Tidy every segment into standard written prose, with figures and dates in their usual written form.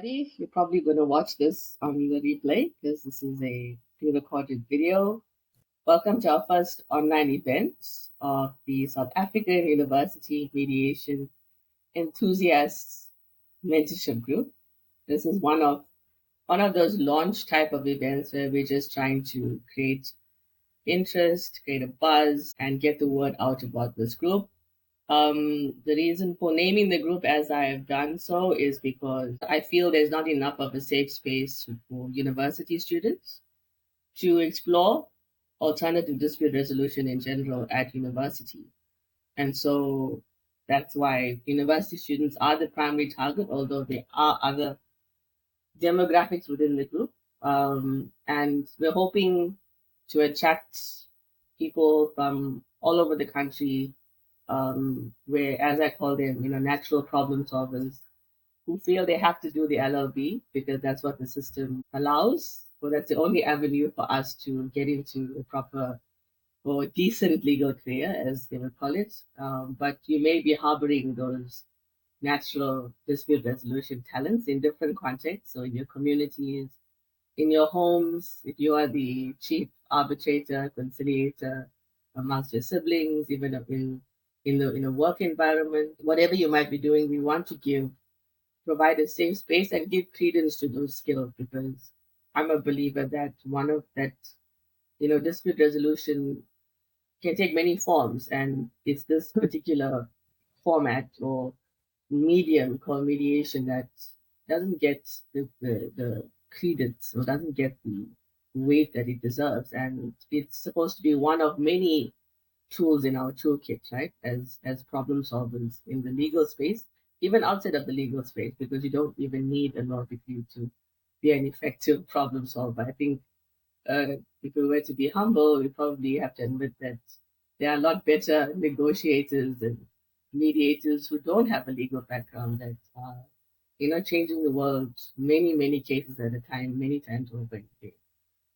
You're probably going to watch this on the replay because this is a pre-recorded video. Welcome to our first online event of the South African University Mediation Enthusiasts Mentorship Group. This is one of those launch type of events where we're just trying to create interest, create a buzz, and get the word out about this group. The reason for naming the group as I have done so is because I feel there's not enough of a safe space for university students to explore alternative dispute resolution in general at university. And so that's why university students are the primary target, although there are other demographics within the group. And we're hoping to attract people from all over the country where, as I call them, natural problem solvers who feel they have to do the LLB because that's what the system allows. So that's the only avenue for us to get into a proper or decent legal career, as they would call it. But you may be harboring those natural dispute resolution talents in different contexts. So in your communities, in your homes, if you are the chief arbitrator, conciliator amongst your siblings, even in a work environment, whatever you might be doing, we want to provide a safe space and give credence to those skills because I'm a believer that one of that dispute resolution can take many forms, and it's this particular format or medium called mediation that doesn't get the credence or doesn't get the weight that it deserves. And it's supposed to be one of many tools in our toolkit, right? As problem solvers in the legal space, even outside of the legal space, because you don't even need a law degree to be an effective problem solver. I think if we were to be humble, we probably have to admit that there are a lot better negotiators and mediators who don't have a legal background that are, changing the world many, many cases at a time, many times over again.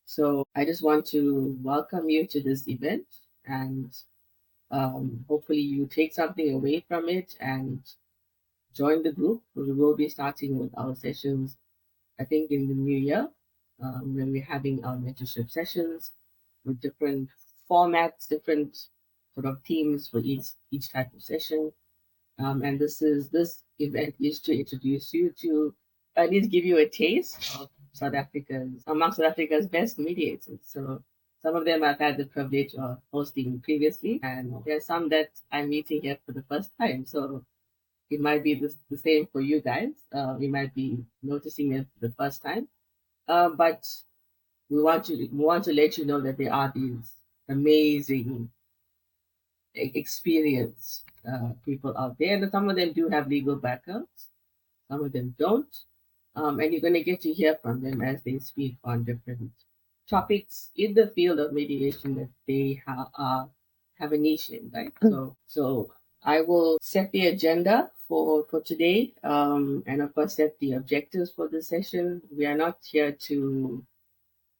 So I just want to welcome you to this event and hopefully you take something away from it and join the group. We will be starting with our sessions, I think, in the new year when we're having our mentorship sessions with different formats, different sort of themes for each type of session. And this event is to introduce you to at least give you a taste of South Africa's best mediators. So some of them I've had the privilege of hosting previously, and there's some that I'm meeting here for the first time. So it might be the same for you guys. You might be noticing it for the first time. But we want to let you know that there are these amazing experienced people out there, and some of them do have legal backgrounds, some of them don't, and you're going to get to hear from them as they speak on different topics in the field of mediation that they have a niche in, right? So I will set the agenda for today, and of course set the objectives for the session. We are not here to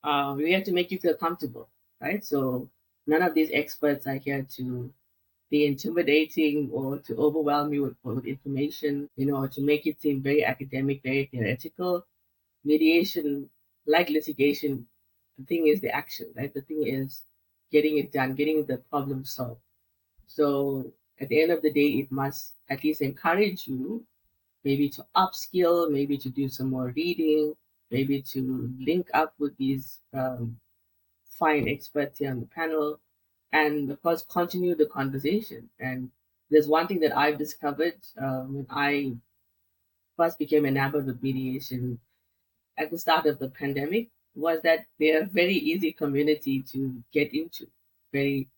we have to make you feel comfortable, right? So none of these experts are here to be intimidating or to overwhelm you with information, or to make it seem very academic, very theoretical. Mediation, like litigation, the thing is the action, right? The thing is getting it done, getting the problem solved. So at the end of the day, it must at least encourage you maybe to upskill, maybe to do some more reading, maybe to link up with these fine experts here on the panel, and of course continue the conversation. And there's one thing that I've discovered when I first became enamored with mediation at the start of the pandemic was that they're a very easy community to get into, very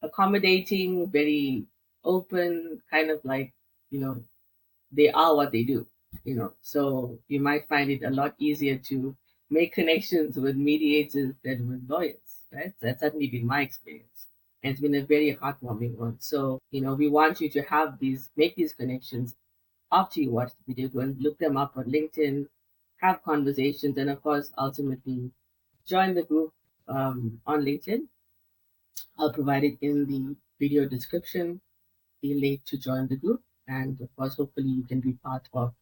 accommodating, very open, kind of like, you know, they are what they do, So you might find it a lot easier to make connections with mediators than with lawyers, right? That's certainly been my experience. And it's been a very heartwarming one. So, we want you to make these connections after you watch the video. Go and look them up on LinkedIn, have conversations, and of course, ultimately join the group on LinkedIn. I'll provide it in the video description, the link to join the group. And of course, hopefully you can be part of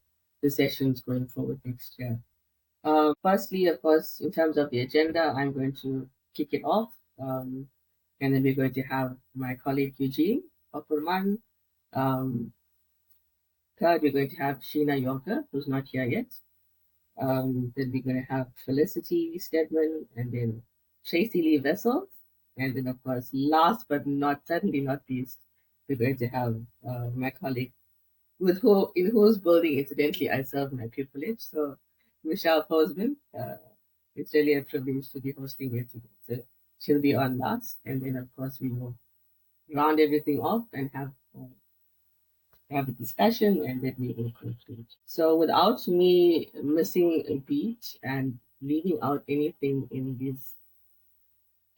the sessions going forward next year. Firstly, of course, in terms of the agenda, I'm going to kick it off. And then we're going to have my colleague Eugene Opperman. Third, we're going to have Sheena Yonker, who's not here yet. Then we're going to have Felicity Stedman, and then Tracy Lee Vessels. And then, of course, last but certainly not least, we're going to have my colleague, in whose building, incidentally, I serve my pupillage. So, Michelle Posman, it's really a privilege to be hosting her today. So she'll be on last, and then, of course, we will round everything off and have a discussion, and then we will conclude. So without me missing a beat and leaving out anything in these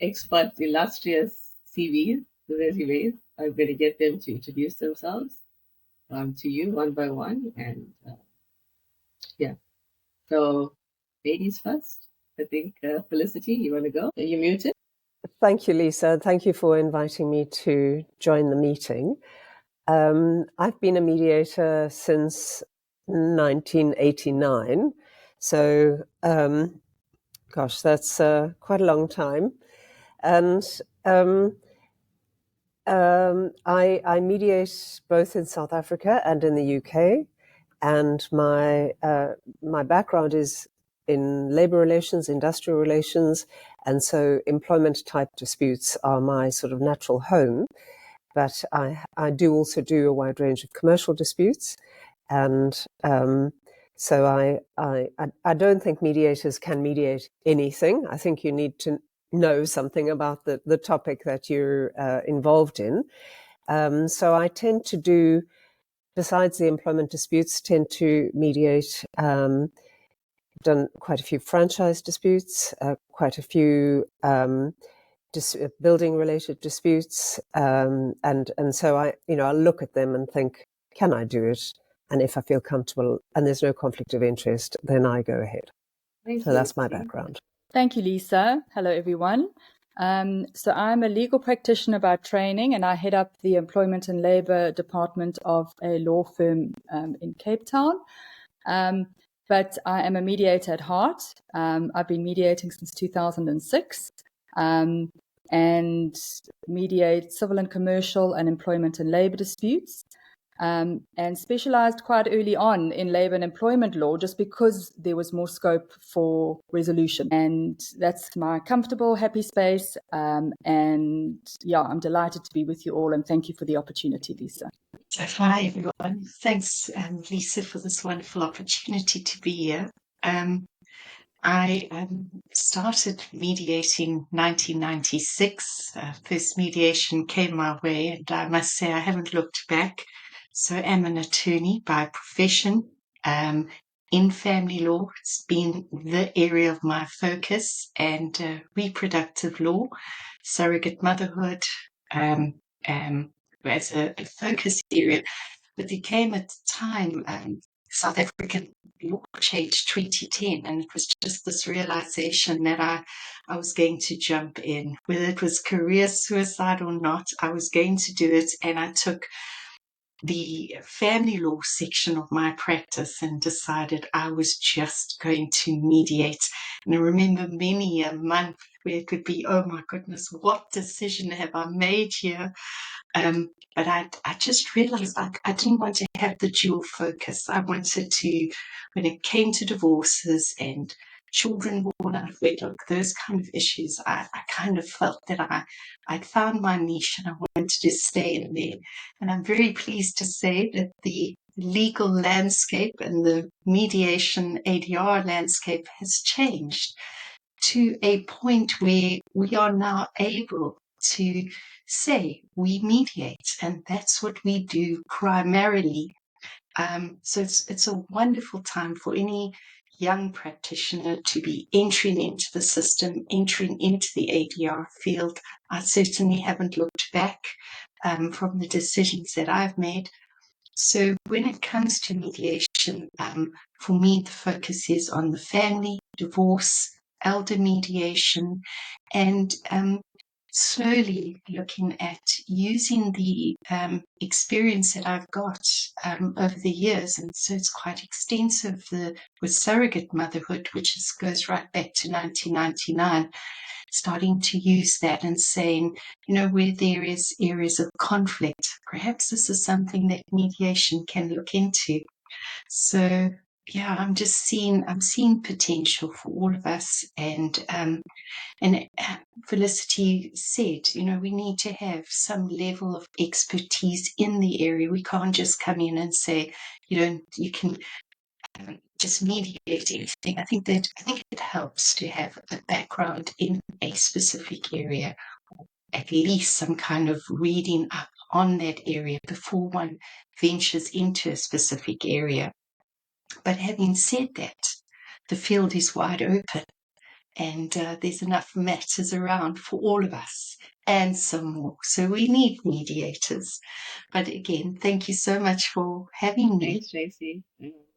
experts' illustrious CVs, the resumes, I'm going to get them to introduce themselves to you one by one. And yeah, so ladies first. I think, Felicity, you want to go? Are you muted? Thank you, Lisa. Thank you for inviting me to join the meeting. I've been a mediator since 1989. So, gosh, that's quite a long time. And I mediate both in South Africa and in the UK. And my background is in labor relations, industrial relations, and so employment type disputes are my sort of natural home. But I do also do a wide range of commercial disputes, and so I don't think mediators can mediate anything. I think you need to know something about the topic that you're involved in. So I tend to do, besides the employment disputes, tend to mediate. Done quite a few franchise disputes, quite a few building-related disputes, and so I look at them and think, can I do it? And if I feel comfortable and there's no conflict of interest, then I go ahead. So that's my background. Thank you, Lisa. Hello, everyone. So I'm a legal practitioner by training, and I head up the Employment and Labour Department of a law firm in Cape Town. But I am a mediator at heart. I've been mediating since 2006 and mediate civil and commercial and employment and labour disputes. And specialized quite early on in labor and employment law just because there was more scope for resolution. And that's my comfortable, happy space. And yeah, I'm delighted to be with you all, and thank you for the opportunity, Lisa. So hi, everyone. Thanks, Lisa, for this wonderful opportunity to be here. I started mediating 1996. First mediation came my way, and I must say I haven't looked back. So I'm an attorney by profession. In family law, it's been the area of my focus, and reproductive law, surrogate motherhood, as a focus area. But there came a time, South African law changed 2010, and it was just this realization that I was going to jump in. Whether it was career suicide or not, I was going to do it, and I took the family law section of my practice and decided I was just going to mediate. And I remember many a month where it would be, oh my goodness, what decision have I made here? But I just realized I didn't want to have the dual focus. I wanted to, when it came to divorces and children born out of wedlock, those kind of issues, I kind of felt that I'd found my niche and I wanted to stay in there. And I'm very pleased to say that the legal landscape and the mediation ADR landscape has changed to a point where we are now able to say we mediate, and that's what we do primarily. So it's a wonderful time for any young practitioner to be entering into the system, entering into the ADR field. I certainly haven't looked back from the decisions that I've made. So when it comes to mediation, for me, the focus is on the family, divorce, elder mediation, and slowly looking at using the experience that I've got over the years, and so it's quite extensive with surrogate motherhood, which goes right back to 1999, starting to use that and saying, where there is areas of conflict, perhaps this is something that mediation can look into. So yeah, I'm seeing potential for all of us, and Felicity said, we need to have some level of expertise in the area. We can't just come in and say, you can just mediate anything. I think it helps to have a background in a specific area, at least some kind of reading up on that area before one ventures into a specific area. But having said that, the field is wide open, and there's enough matters around for all of us and some more. So we need mediators. But again, thank you so much for having me. Thanks, Tracy.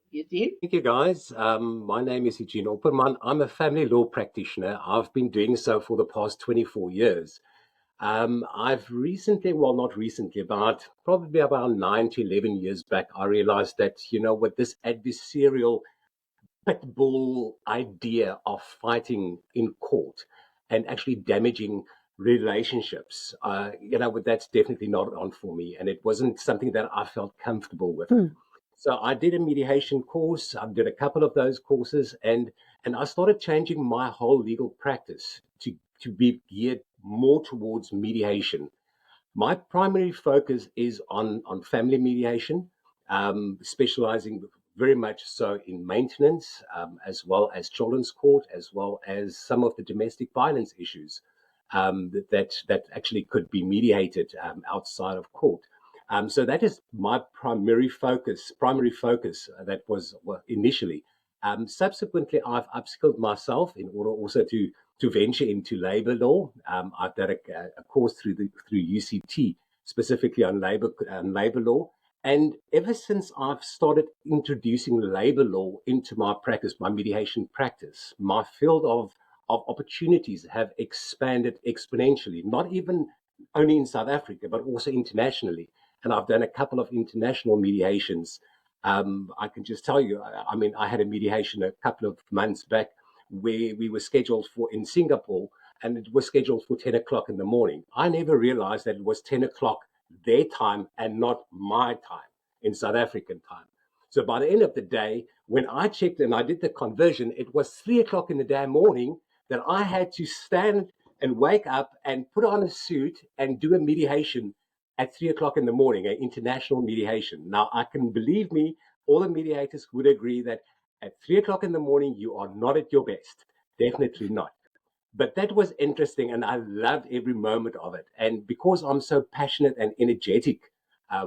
Eugene? Thank you, guys. My name is Eugene Opperman. I'm a family law practitioner. I've been doing so for the past 24 years. I've recently, well, not recently, but probably about 9 to 11 years back, I realized that, with this adversarial pitbull idea of fighting in court and actually damaging relationships, that's definitely not on for me. And it wasn't something that I felt comfortable with. So I did a mediation course. I did a couple of those courses, and I started changing my whole legal practice to be geared more towards mediation. My primary focus is on family mediation, specializing very much so in maintenance, as well as children's court, as well as some of the domestic violence issues that actually could be mediated outside of court. So that is my primary focus. That was initially. Subsequently, I've upskilled myself in order also to venture into labor law. I've done a course through UCT specifically on labor law. And ever since I've started introducing labor law into my practice, my mediation practice, my field of opportunities have expanded exponentially, not even only in South Africa, but also internationally. And I've done a couple of international mediations. I can just tell you, I had a mediation a couple of months back where we were scheduled for in Singapore, and it was scheduled for 10 o'clock in the morning. I never realized that it was 10 o'clock their time and not my time in South African time. So by the end of the day, when I checked and I did the conversion, it was 3 o'clock in the damn morning that I had to stand and wake up and put on a suit and do a mediation at 3 o'clock in the morning, an international mediation. Now, I can believe me, all the mediators would agree that at 3 o'clock in the morning, you are not at your best. Definitely not. But that was interesting, and I loved every moment of it. And because I'm so passionate and energetic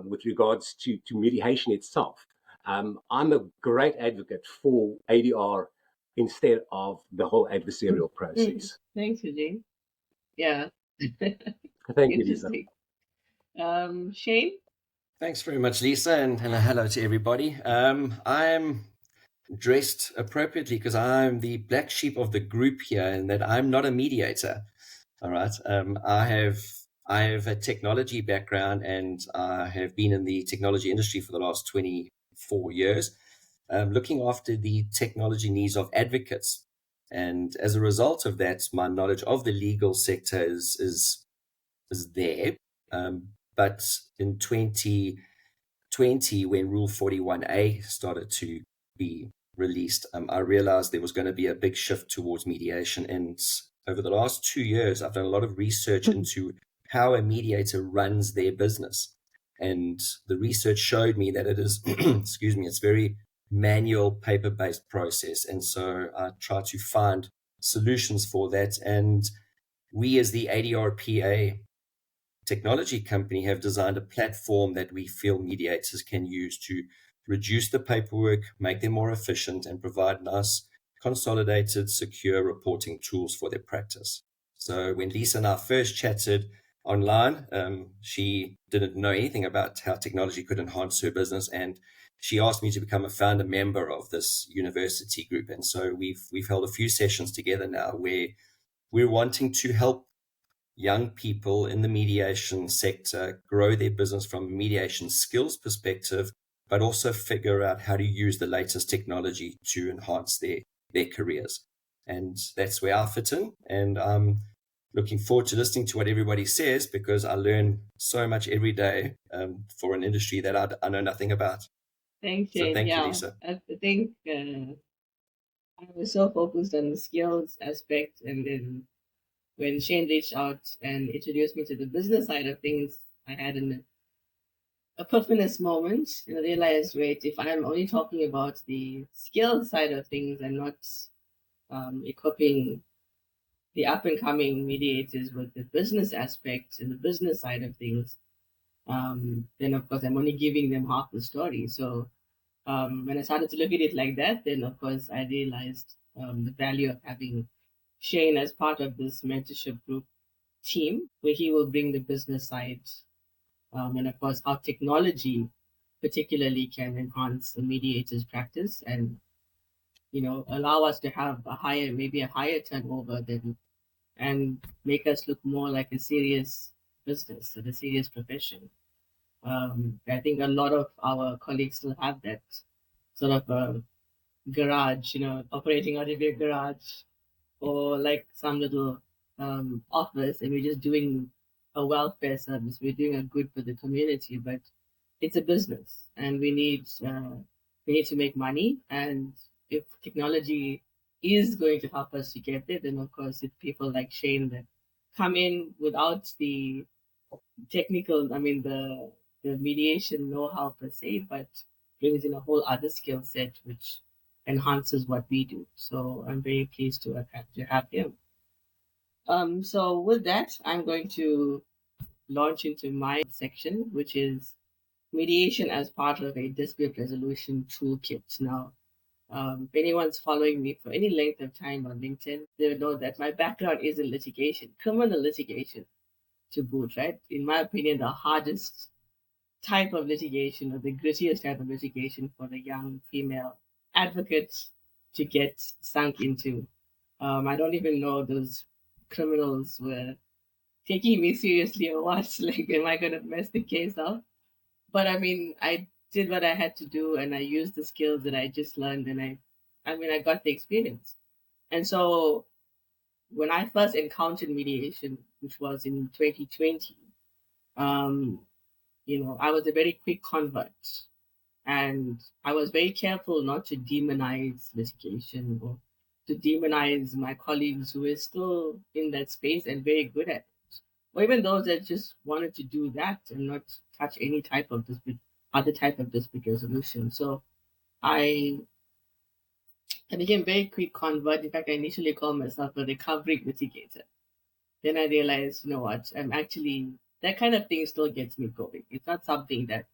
with regards to mediation itself, I'm a great advocate for ADR instead of the whole adversarial process. Thanks, Eugene. Yeah. Thank you, Lisa. Shane? Thanks very much, Lisa, and hello to everybody. I'm dressed appropriately because I'm the black sheep of the group here, and that I'm not a mediator. All right. I have a technology background, and I have been in the technology industry for the last 24 years, looking after the technology needs of advocates. And as a result of that, my knowledge of the legal sector is there. But in 2020, when Rule 41A started to be released, I realized there was going to be a big shift towards mediation. And over the last 2 years, I've done a lot of research into how a mediator runs their business. And the research showed me that it is, excuse me, it's very manual, paper-based process. And so I try to find solutions for that. And we as the ADRPA technology company have designed a platform that we feel mediators can use to reduce the paperwork, make them more efficient, and provide nice, consolidated, secure reporting tools for their practice. So when Lisa and I first chatted online, she didn't know anything about how technology could enhance her business, and she asked me to become a founder member of this university group. And so we've held a few sessions together now where we're wanting to help young people in the mediation sector grow their business from a mediation skills perspective, but also figure out how to use the latest technology to enhance their careers. And that's where I fit in. And I'm looking forward to listening to what everybody says, because I learn so much every day for an industry that I know nothing about. Thanks, So Shane. thank you, Yeah, Lisa. I think I was so focused on the skills aspect, and then when Shane reached out and introduced me to the business side of things, I had an epiphanous moment and I realized, wait, if I'm only talking about the skill side of things and not equipping the up and coming mediators with the business aspect and the business side of things, then of course I'm only giving them half the story. So when I started to look at it like that, then of course I realized the value of having Shane as part of this mentorship group team, where he will bring the business side, and of course how technology particularly can enhance the mediator's practice and allow us to have maybe a higher turnover than and make us look more like a serious business and a serious profession. I think a lot of our colleagues still have that sort of a garage, operating out of your garage or like some little office, and we're just doing a welfare service. We're doing a good for the community, but it's a business, and we need to make money. And if technology is going to help us to get there, then of course it's people like Shane that come in without the technical, I mean the mediation know-how per se, but brings in a whole other skill set which enhances what we do. So I'm very pleased to have him. So with that, I'm going to launch into my section, which is mediation as part of a dispute resolution toolkit. Now, if anyone's following me for any length of time on LinkedIn, they'll know that my background is in litigation, criminal litigation to boot, right? In my opinion, the hardest type of litigation, or the grittiest type of litigation for the young female advocates to get sunk into. I don't even know those criminals were taking me seriously or what. Like, am I going to mess the case up? But I mean, I did what I had to do, and I used the skills that I just learned, and I got the experience. And so when I first encountered mediation, which was in 2020, um, I was a very quick convert. And I was very careful not to demonize litigation or to demonize my colleagues who were still in that space and very good at it. Or even those that just wanted to do that and not touch any type of other type of dispute resolution. So I became very quick convert. In fact, I initially called myself a recovering litigator. Then I realized, you know what, I'm actually, that kind of thing still gets me going. It's not something that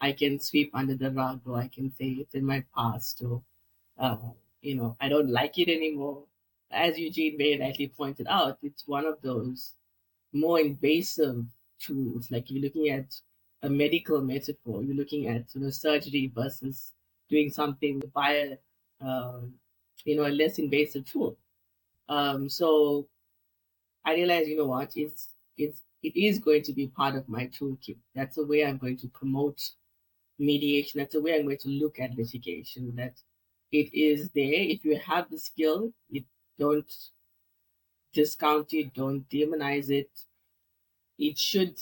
I can sweep under the rug, or I can say it's in my past, or uh, I don't like it anymore. As Eugene very rightly pointed out, it's one of those more invasive tools. Like you're looking at a medical metaphor, you're looking at surgery versus doing something via a less invasive tool. So I realized, you know what, it is going to be part of my toolkit. That's the way I'm going to promote mediation. That's the way I'm going to look at litigation. That it is there. If you have the skill, don't discount it, don't demonize it. It should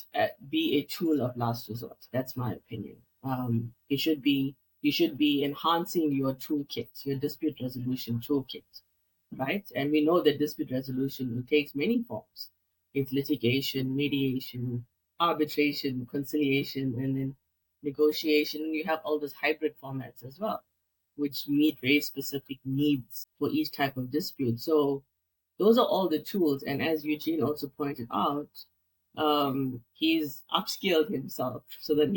be a tool of last resort. That's my opinion. You should be enhancing your toolkit, your dispute resolution toolkit, right? And we know that dispute resolution takes many forms. It's litigation, mediation, arbitration, conciliation, and then negotiation. You have all those hybrid formats as well, which meet very specific needs for each type of dispute. So those are all the tools. And as Eugene also pointed out, he's upskilled himself so that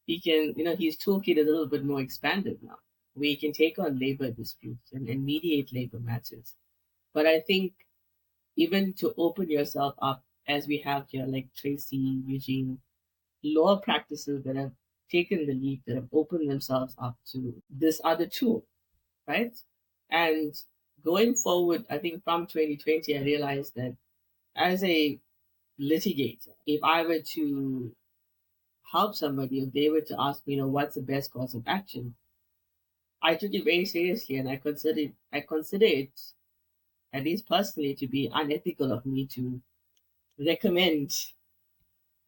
his toolkit is a little bit more expanded now. We can take on labor disputes and mediate labor matters. But I think even to open yourself up, as we have here, like Tracy, Eugene, law practices that have taken the lead, that have opened themselves up to this other tool, right? And going forward, I think from 2020, I realized that as a litigator, if I were to help somebody, if they were to ask me, what's the best course of action, I took it very seriously, and I consider it, at least personally, to be unethical of me to recommend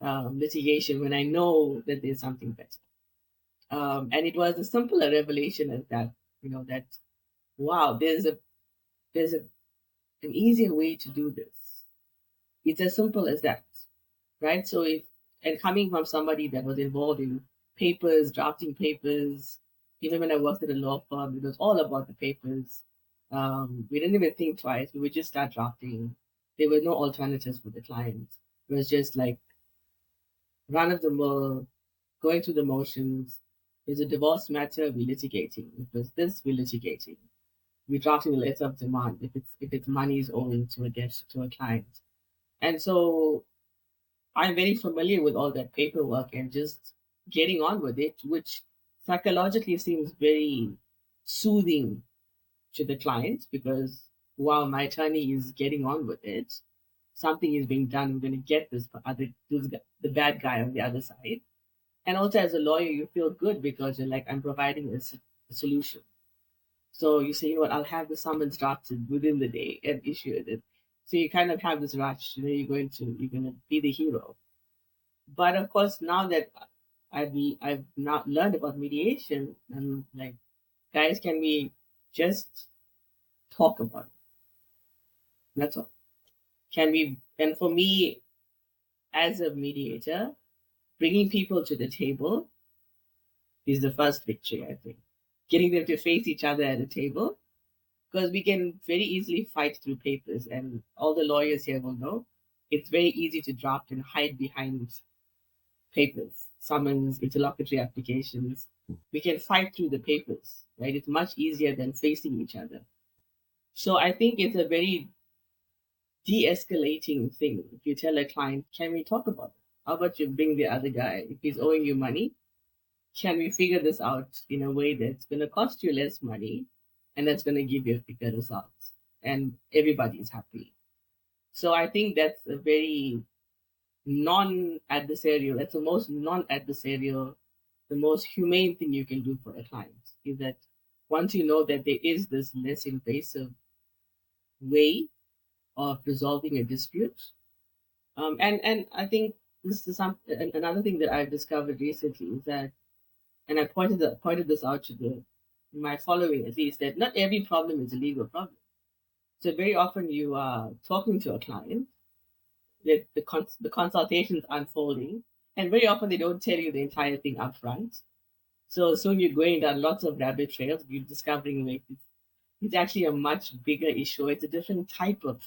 litigation when I know that there's something better. And it was as simple a revelation as that, that wow, there's an easier way to do this. It's as simple as that, right? So and coming from somebody that was involved in papers, drafting papers, even when I worked at a law firm, it was all about the papers. We didn't even think twice. We would just start drafting. There were no alternatives for the client. It was just like run of the mill, going through the motions. There's a divorce matter, we're litigating. If it's this, we're litigating. We're drafting a letter of demand if it's money is owing to a debt to a client. And so I'm very familiar with all that paperwork and just getting on with it, which psychologically seems very soothing to the client because while my attorney is getting on with it, something is being done. We're going to get the bad guy on the other side. And also, as a lawyer, you feel good because you're like, I'm providing a solution. So you say, I'll have the summons drafted within the day and issue it. So you kind of have this rush, you're going to be the hero. But of course, now that I've now learned about mediation, I'm like, guys, can we just talk about it? That's all. Can we? And for me, as a mediator, bringing people to the table is the first victory, I think. Getting them to face each other at a table, because we can very easily fight through papers, and all the lawyers here will know it's very easy to draft and hide behind papers, summons, interlocutory applications. We can fight through the papers, right? It's much easier than facing each other. So I think it's a very de-escalating thing. If you tell a client, can we talk about it? How about you bring the other guy? If he's owing you money, can we figure this out in a way that's going to cost you less money and that's going to give you a bigger result? And everybody's happy. So I think that's a very non-adversarial, that's the most non-adversarial, the most humane thing you can do for a client is that once you know that there is this less invasive way of resolving a dispute. And I think this is another thing that I've discovered recently is that, and I pointed this out to my following at least, that not every problem is a legal problem. So very often you are talking to a client, that the consultation's unfolding, and very often they don't tell you the entire thing up front. So soon you're going down lots of rabbit trails, you're discovering it's actually a much bigger issue. It's a different type of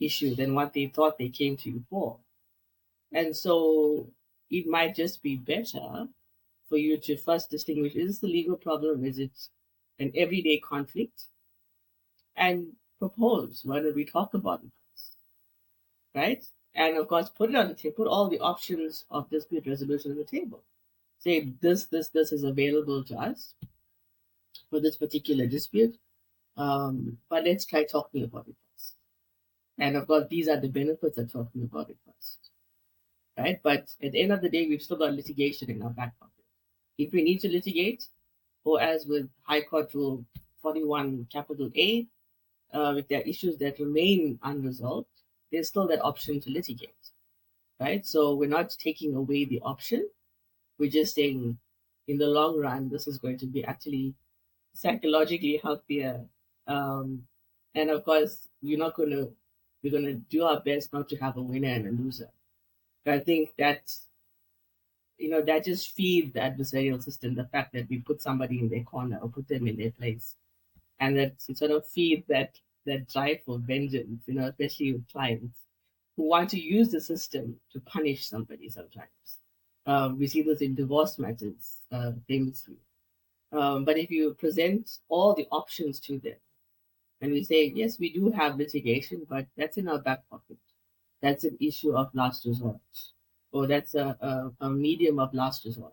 issue than what they thought they came to you for. And so it might just be better for you to first distinguish, is this a legal problem? Is it an everyday conflict? And propose, why don't we talk about it first? Right? And of course, put it on the table, put all the options of dispute resolution on the table. Say this is available to us for this particular dispute. But let's try talking about it first. And of course, these are the benefits of talking about it first. Right? But at the end of the day, we've still got litigation in our back pocket. If we need to litigate, or as with High Court Rule 41 capital A, if there are issues that remain unresolved, there's still that option to litigate, right? So we're not taking away the option. We're just saying, in the long run, this is going to be actually psychologically healthier. And of course, we're going to do our best not to have a winner and a loser. But I think that just feeds the adversarial system, the fact that we put somebody in their corner or put them in their place. And that it sort of feeds that drive for vengeance, especially with clients who want to use the system to punish somebody sometimes. We see this in divorce matters, famously. But if you present all the options to them, and we say, yes, we do have litigation, but that's in our back pocket. That's an issue of last resort, or that's a medium of last resort.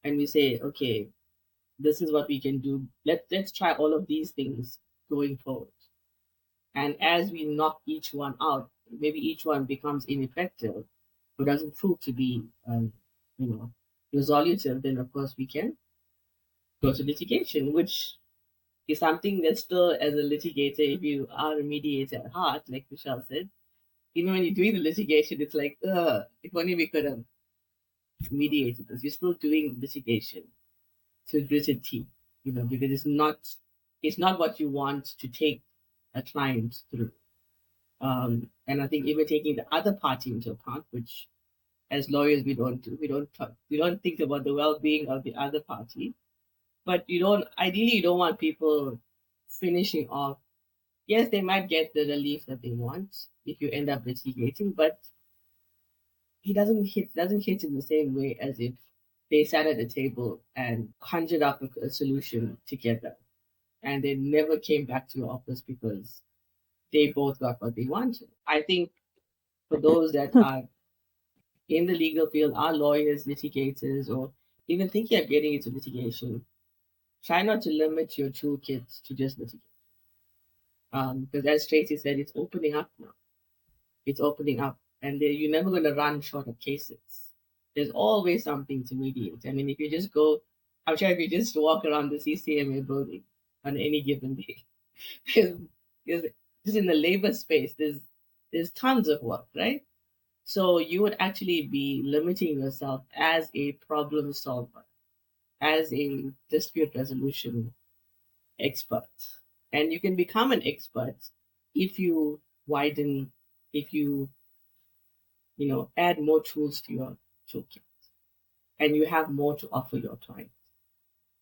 And we say, okay, this is what we can do. Let's try all of these things going forward. And as we knock each one out, maybe each one becomes ineffective or doesn't prove to be, resolutive, then of course we can go to litigation, which is something that still, as a litigator, if you are a mediator at heart, like Michelle said, even when you're doing the litigation, it's like, if only we could have mediated this. You're still doing litigation to gritted teeth, because it's not what you want to take a client through. And I think even taking the other party into account, which as lawyers we don't do, we don't think about the well-being of the other party. But ideally you don't want people finishing off. Yes, they might get the relief that they want if you end up litigating, but it doesn't hit in the same way as if they sat at a table and conjured up a solution together and they never came back to your office because they both got what they wanted. I think for those that are in the legal field, are lawyers, litigators, or even thinking of getting into litigation, try not to limit your toolkit to just litigation. Because as Tracy said, it's opening up now. It's opening up, and you're never going to run short of cases. There's always something to mediate. I mean, if you just go, I'm sure if you just walk around the CCMA building on any given day, because just in the labor space, there's tons of work, right? So you would actually be limiting yourself as a problem solver, as a dispute resolution expert. And you can become an expert if you widen, if you, add more tools to your toolkit and you have more to offer your client.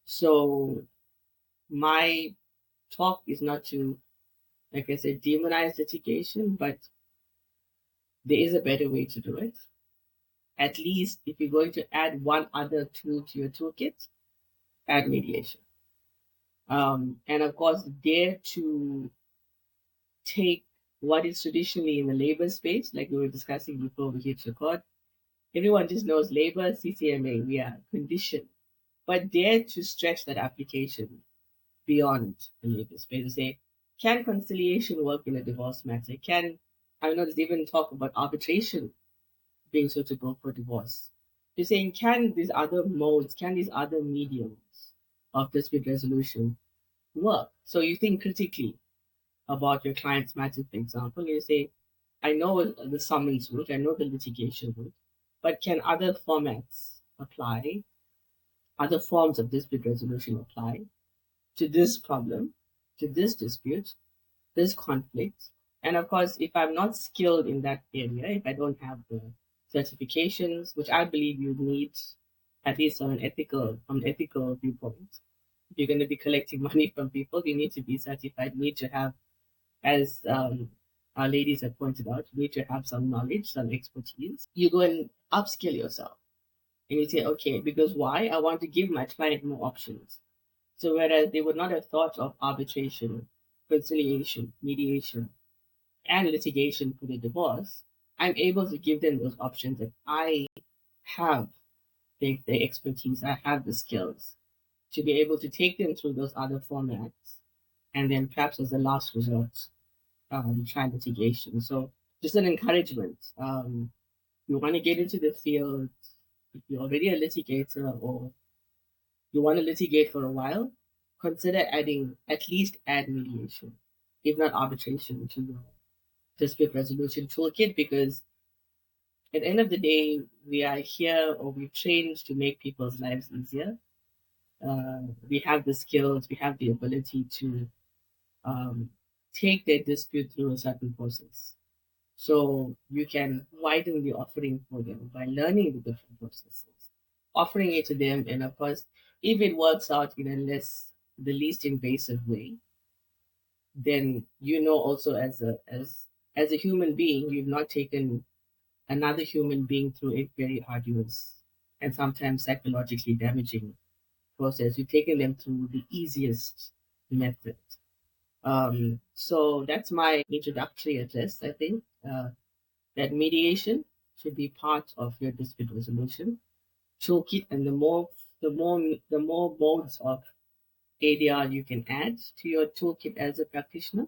So my talk is not to, like I said, demonize litigation, but there is a better way to do it. At least if you're going to add one other tool to your toolkit, add mediation. And of course, dare to take what is traditionally in the labor space, like we were discussing before we hit record. Everyone just knows labor, CCMA, we are conditioned. But dare to stretch that application beyond the labor space and say, can conciliation work in a divorce matter? I know there's even talk about arbitration being suitable for divorce. You're saying, can these other modes, can these other mediums of dispute resolution work? So you think critically about your client's matter, for example. You say, I know the summons route, I know the litigation route, but can other formats apply, other forms of dispute resolution apply to this problem, to this dispute, this conflict? And of course, if I'm not skilled in that area, if I don't have the certifications, which I believe you need, at least from an ethical viewpoint, if you're going to be collecting money from people, you need to be certified, you need to have, as our ladies have pointed out, you need to have some knowledge, some expertise. You go and upskill yourself. And you say, okay, because why? I want to give my client more options. So whereas they would not have thought of arbitration, conciliation, mediation, and litigation for the divorce, I'm able to give them those options that I have the expertise, I have the skills to be able to take them through those other formats. And then perhaps as a last resort, try litigation. So just an encouragement. You want to get into the field, if you're already a litigator or you want to litigate for a while, consider at least add mediation, if not arbitration, to your dispute resolution toolkit, because at the end of the day, we are here or we've trained to make people's lives easier. We have the skills, we have the ability to take their dispute through a certain process. So you can widen the offering for them by learning the different processes, offering it to them, and of course, if it works out in the least invasive way, then also as a human being, you've not taken another human being through a very arduous and sometimes psychologically damaging process. You've taken them through the easiest method. So that's my introductory address, I think. That mediation should be part of your dispute resolution toolkit, and the more modes of ADR you can add to your toolkit as a practitioner,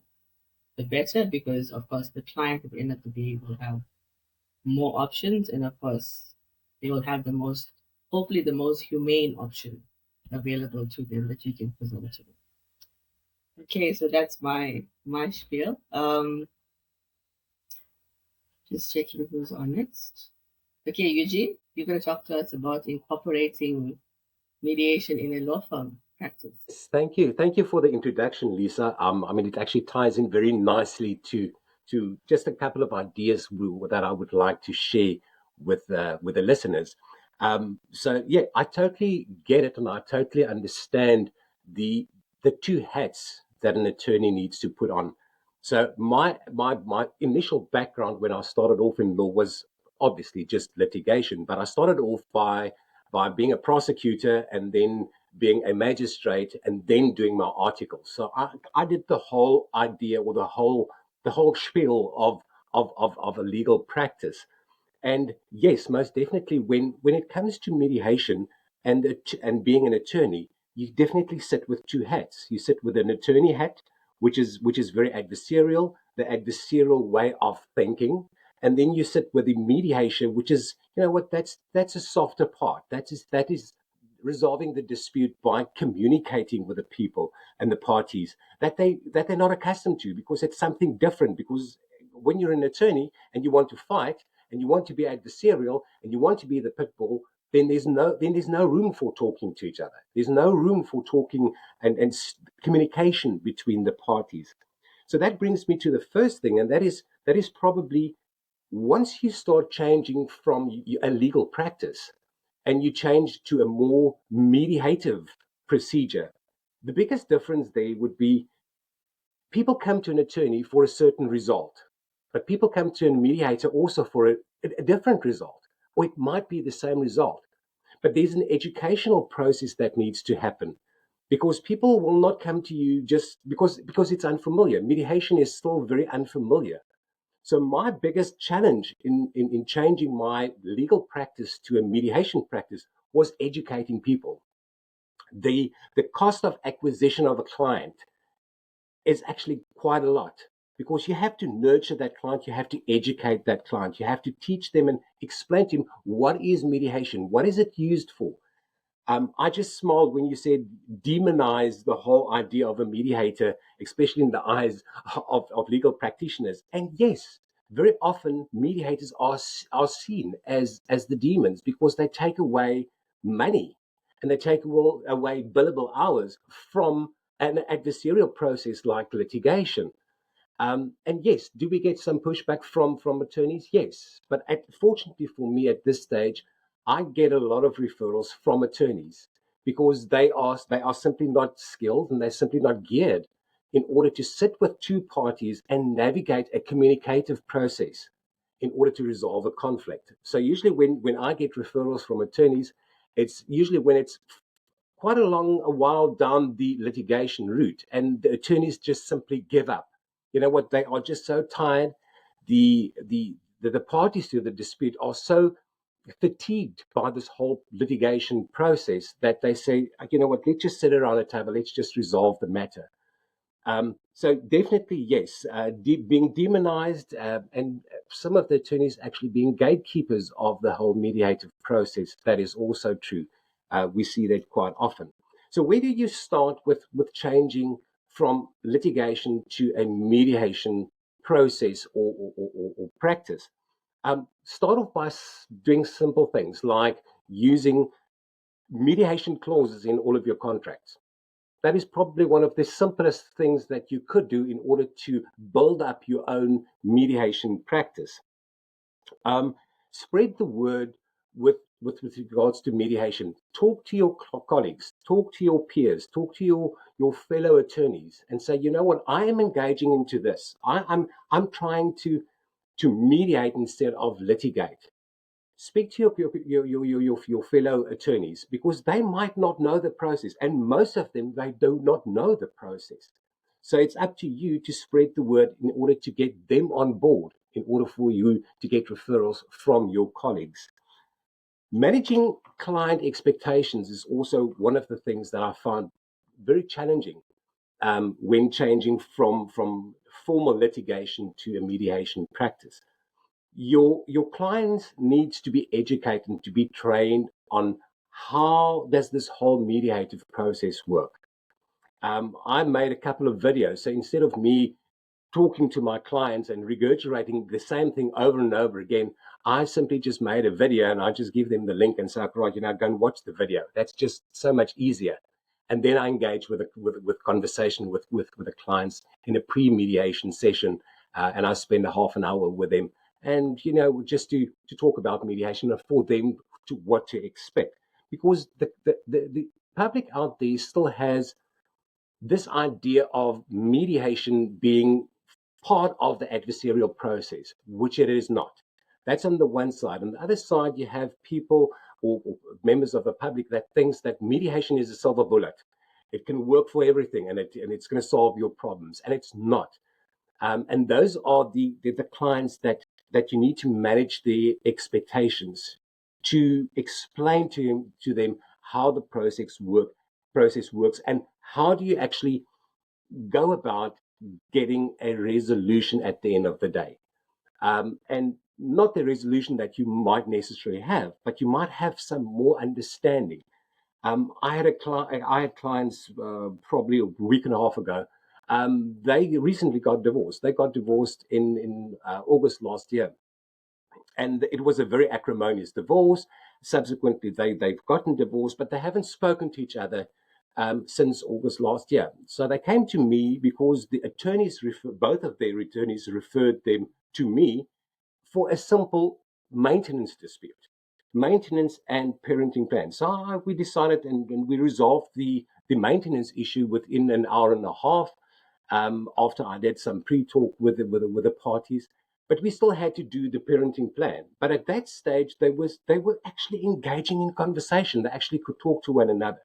the better, because of course the client at the end of the day will have more options, and of course they will have the most, hopefully the most humane option available to them that you can present to them. Okay, so that's my spiel. Just checking who's on next. Okay, Eugene, you're going to talk to us about incorporating mediation in a law firm practice. Thank you. Thank you for the introduction, Lisa. I mean, it actually ties in very nicely to just a couple of ideas that I would like to share with the listeners. So yeah, I totally get it, and I totally understand the the two hats that an attorney needs to put on. So my initial background when I started off in law was obviously just litigation, but I started off by being a prosecutor and then being a magistrate and then doing my articles. So I did the whole idea or the whole spiel of a legal practice. And yes, most definitely, when it comes to mediation and being an attorney, you definitely sit with two hats. You sit with an attorney hat, which is very adversarial, the adversarial way of thinking, and then you sit with the mediation, which is, you know what, that's a softer part. That is resolving the dispute by communicating with the people and the parties that they're not accustomed to, because it's something different. Because when you're an attorney and you want to fight and you want to be adversarial and you want to be the pit bull, then there's no room for talking to each other. There's no room for talking and communication between the parties. So that brings me to the first thing, and that is probably once you start changing from a legal practice and you change to a more mediative procedure, the biggest difference there would be people come to an attorney for a certain result, but people come to a mediator also for a different result, or it might be the same result. But there's an educational process that needs to happen, because people will not come to you just because it's unfamiliar. Mediation is still very unfamiliar. So my biggest challenge in changing my legal practice to a mediation practice was educating people. The cost of acquisition of a client is actually quite a lot, because you have to nurture that client, you have to educate that client, you have to teach them and explain to them what is mediation, what is it used for. I just smiled when you said demonize the whole idea of a mediator, especially in the eyes of legal practitioners. And yes, very often mediators are seen as the demons, because they take away money and they take away billable hours from an adversarial process like litigation. And yes, do we get some pushback from attorneys? Yes, but fortunately for me at this stage, I get a lot of referrals from attorneys, because they are simply not skilled and they're simply not geared in order to sit with two parties and navigate a communicative process in order to resolve a conflict. So usually when I get referrals from attorneys, it's usually when it's quite a while down the litigation route, and the attorneys just simply give up. You know what? They are just so tired. The parties to the dispute are so fatigued by this whole litigation process that they say, you know what? Let's just sit around the table. Let's just resolve the matter. So definitely, yes, being demonized, and some of the attorneys actually being gatekeepers of the whole mediative process. That is also true. We see that quite often. So where do you start with changing from litigation to a mediation process or practice? Start off by doing simple things like using mediation clauses in all of your contracts. That is probably one of the simplest things that you could do in order to build up your own mediation practice. Um, Spread the word with regards to mediation. Talk to your colleagues, talk to your peers, talk to your fellow attorneys, and say, you know what, I am engaging into this. I'm trying to mediate instead of litigate. Speak to your fellow attorneys, because they might not know the process, and most of them, they do not know the process. So it's up to you to spread the word in order to get them on board, in order for you to get referrals from your colleagues. Managing client expectations is also one of the things that I find very challenging when changing formal litigation to a mediation practice. Your client needs to be educated and to be trained on how does this whole mediative process work. I made a couple of videos. So instead of me talking to my clients and regurgitating the same thing over and over again, I simply just made a video and I just give them the link and say, right, go and watch the video. That's just so much easier. And then I engage with conversation with the clients in a pre-mediation session, and I spend a half an hour with them, and just to talk about mediation and for them to what to expect, because the public out there still has this idea of mediation being part of the adversarial process, which it is not. That's on the one side. On the other side, you have people or members of the public that thinks that mediation is a silver bullet. It can work for everything, and it's going to solve your problems, and it's not. And those are the clients that you need to manage their expectations, to explain to them how the process works, and how do you actually go about getting a resolution at the end of the day. And not the resolution that you might necessarily have, but you might have some more understanding. I had clients probably a week and a half ago. They recently got divorced. They got divorced in August last year, and it was a very acrimonious divorce. Subsequently, they've gotten divorced, but they haven't spoken to each other since August last year. So they came to me because the attorneys, both of their attorneys, referred them to me for a simple maintenance dispute, maintenance and parenting plan. So we decided and we resolved the maintenance issue within an hour and a half, after I did some pre-talk with the parties. But we still had to do the parenting plan. But at that stage, they were actually engaging in conversation. They actually could talk to one another.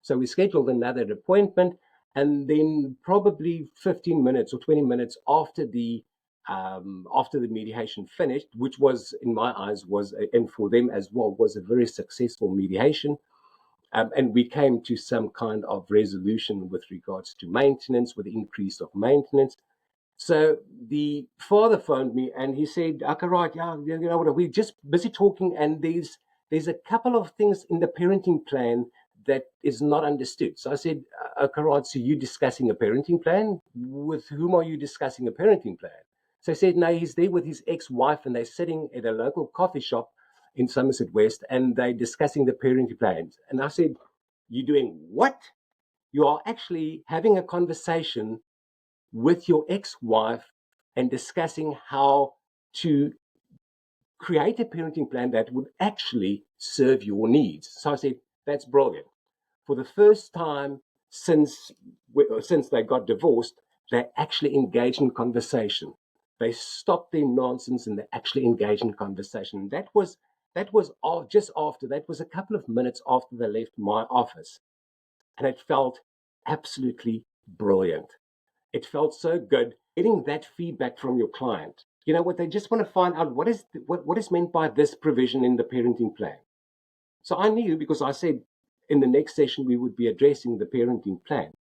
So we scheduled another appointment, and then probably 15 minutes or 20 minutes after the mediation finished, which was in my eyes and for them as well, was a very successful mediation. And we came to some kind of resolution with regards to maintenance, with the increase of maintenance. So the father phoned me and he said, "Okay, right, yeah, what? We're just busy talking, and there's a couple of things in the parenting plan that is not understood." So I said, "Okay, right, so you discussing a parenting plan? With whom are you discussing a parenting plan?" So he said, "No, he's there with his ex-wife, and they're sitting at a local coffee shop in Somerset West, and they're discussing the parenting plans." And I said, "You're doing what? You are actually having a conversation with your ex-wife and discussing how to create a parenting plan that would actually serve your needs." So I said, "That's brilliant." For the first time since they got divorced, they actually engaged in conversation. They stopped their nonsense and they actually engaged in conversation. That was just after, that was a couple of minutes after they left my office, and it felt absolutely brilliant. It felt so good getting that feedback from your client. You know what? They just want to find out what is meant by this provision in the parenting plan. So I knew, because I said in the next session we would be addressing the parenting plan,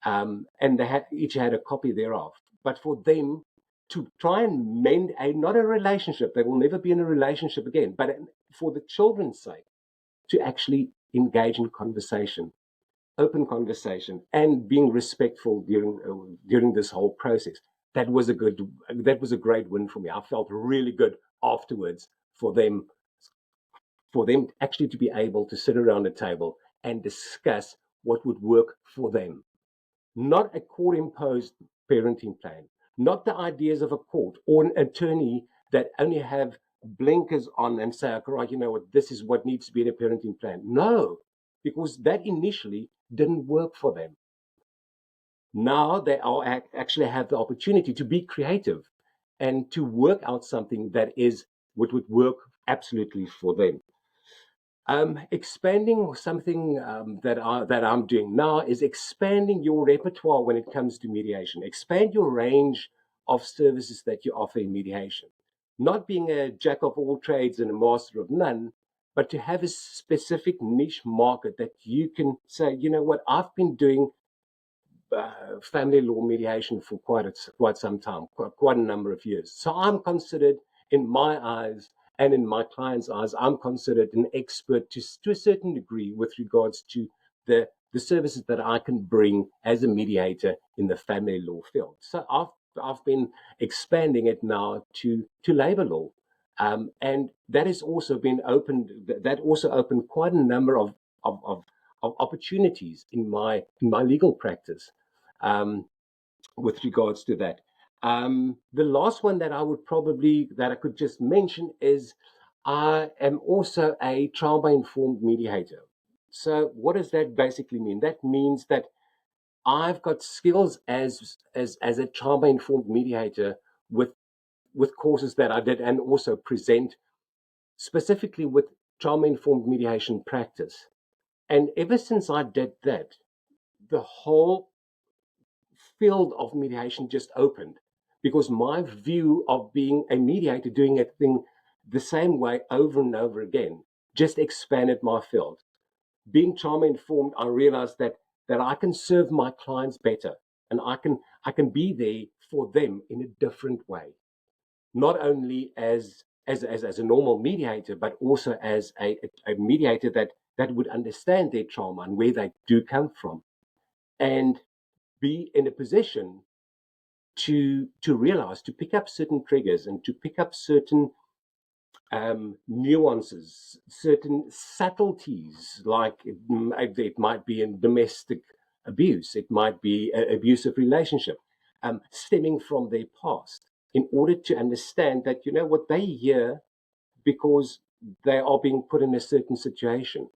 and they each had a copy thereof. But for them to try and mend not a relationship, they will never be in a relationship again, but for the children's sake, to actually engage in conversation, open conversation, and being respectful during this whole process. That was a great win for me. I felt really good afterwards for them actually to be able to sit around a table and discuss what would work for them. Not a court imposed parenting plan, not the ideas of a court or an attorney that only have blinkers on and say, "Okay, right, you know what, this is what needs to be in a parenting plan." No, because that initially didn't work for them. Now they are actually have the opportunity to be creative and to work out something that is what would work absolutely for them. Expanding something that I'm doing now is expanding your repertoire when it comes to mediation. Expand your range of services that you offer in mediation. Not being a jack of all trades and a master of none, but to have a specific niche market that you can say, "You know what, I've been doing family law mediation for quite some time, quite a number of years. So I'm considered, in my eyes and in my clients' eyes, I'm considered an expert to a certain degree with regards to the services that I can bring as a mediator in the family law field. So I've been expanding it now to labor law, and that has also been opened. That also opened quite a number of, of opportunities in my legal practice, um, with regards to that. The last one that I could just mention is I am also a trauma informed mediator. So what does that basically mean? That means that I've got skills as a trauma informed mediator with courses that I did, and also present specifically with trauma informed mediation practice. And ever since I did that, the whole field of mediation just opened, because my view of being a mediator, doing a thing the same way over and over again, just expanded my field. Being trauma informed, I realized that I can serve my clients better, and I can be there for them in a different way, not only as a normal mediator, but also as a mediator that would understand their trauma and where they do come from, and be in a position to realize, to pick up certain triggers and to pick up certain nuances, certain subtleties, like it might be in domestic abuse, it might be an abusive relationship, stemming from their past, in order to understand that, what they hear, because they are being put in a certain situation,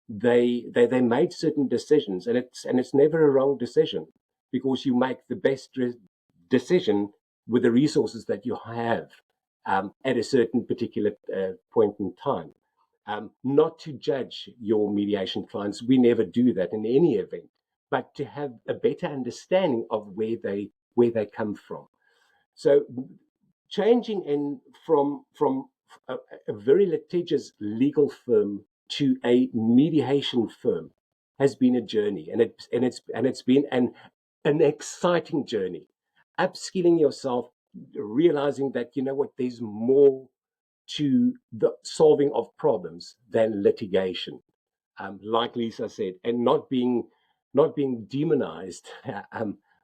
they made certain decisions, and it's never a wrong decision, because you make the best decision with the resources that you have, at a certain particular point in time. Not to judge your mediation clients, we never do that in any event, but to have a better understanding of where they come from. So changing in from a, a very litigious legal firm to a mediation firm has been a journey, and it's been an exciting journey. Upskilling yourself, realizing that, there's more to the solving of problems than litigation, like Lisa said, and not being demonized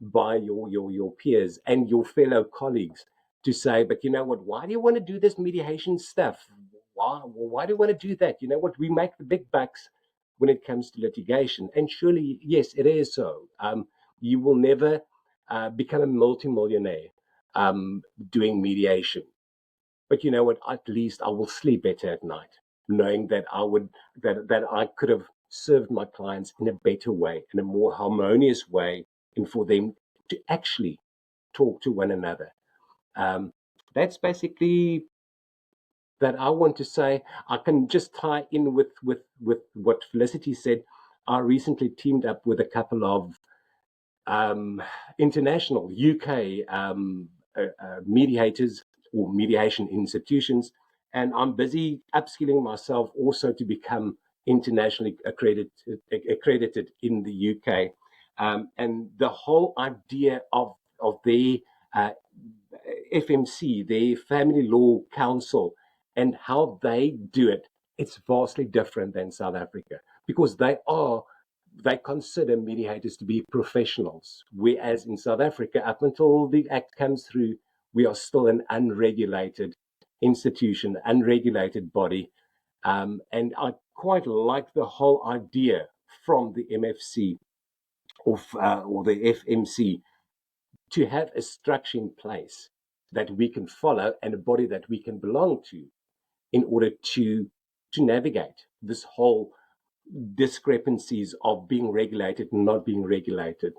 by your peers and your fellow colleagues, to say, but you know what? Why do you want to do this mediation stuff? Why do you want to do that? You know what? We make the big bucks when it comes to litigation, and surely, yes, it is so. You will never become a multimillionaire doing mediation. But you know what? At least I will sleep better at night, knowing that I could have served my clients in a better way, in a more harmonious way, and for them to actually talk to one another. That's basically that I want to say. I can just tie in with what Felicity said. I recently teamed up with a couple of international UK mediators or mediation institutions, and I'm busy upskilling myself also to become internationally accredited in the UK. And the whole idea of the uh, FMC, the Family Law Council, and how they do it, it's vastly different than South Africa, because they consider mediators to be professionals, whereas in South Africa, up until the act comes through, we are still an unregulated institution, unregulated body. And I quite like the whole idea from the MFC or the FMC, to have a structure in place that we can follow, and a body that we can belong to, in order to navigate this whole discrepancies of being regulated and not being regulated,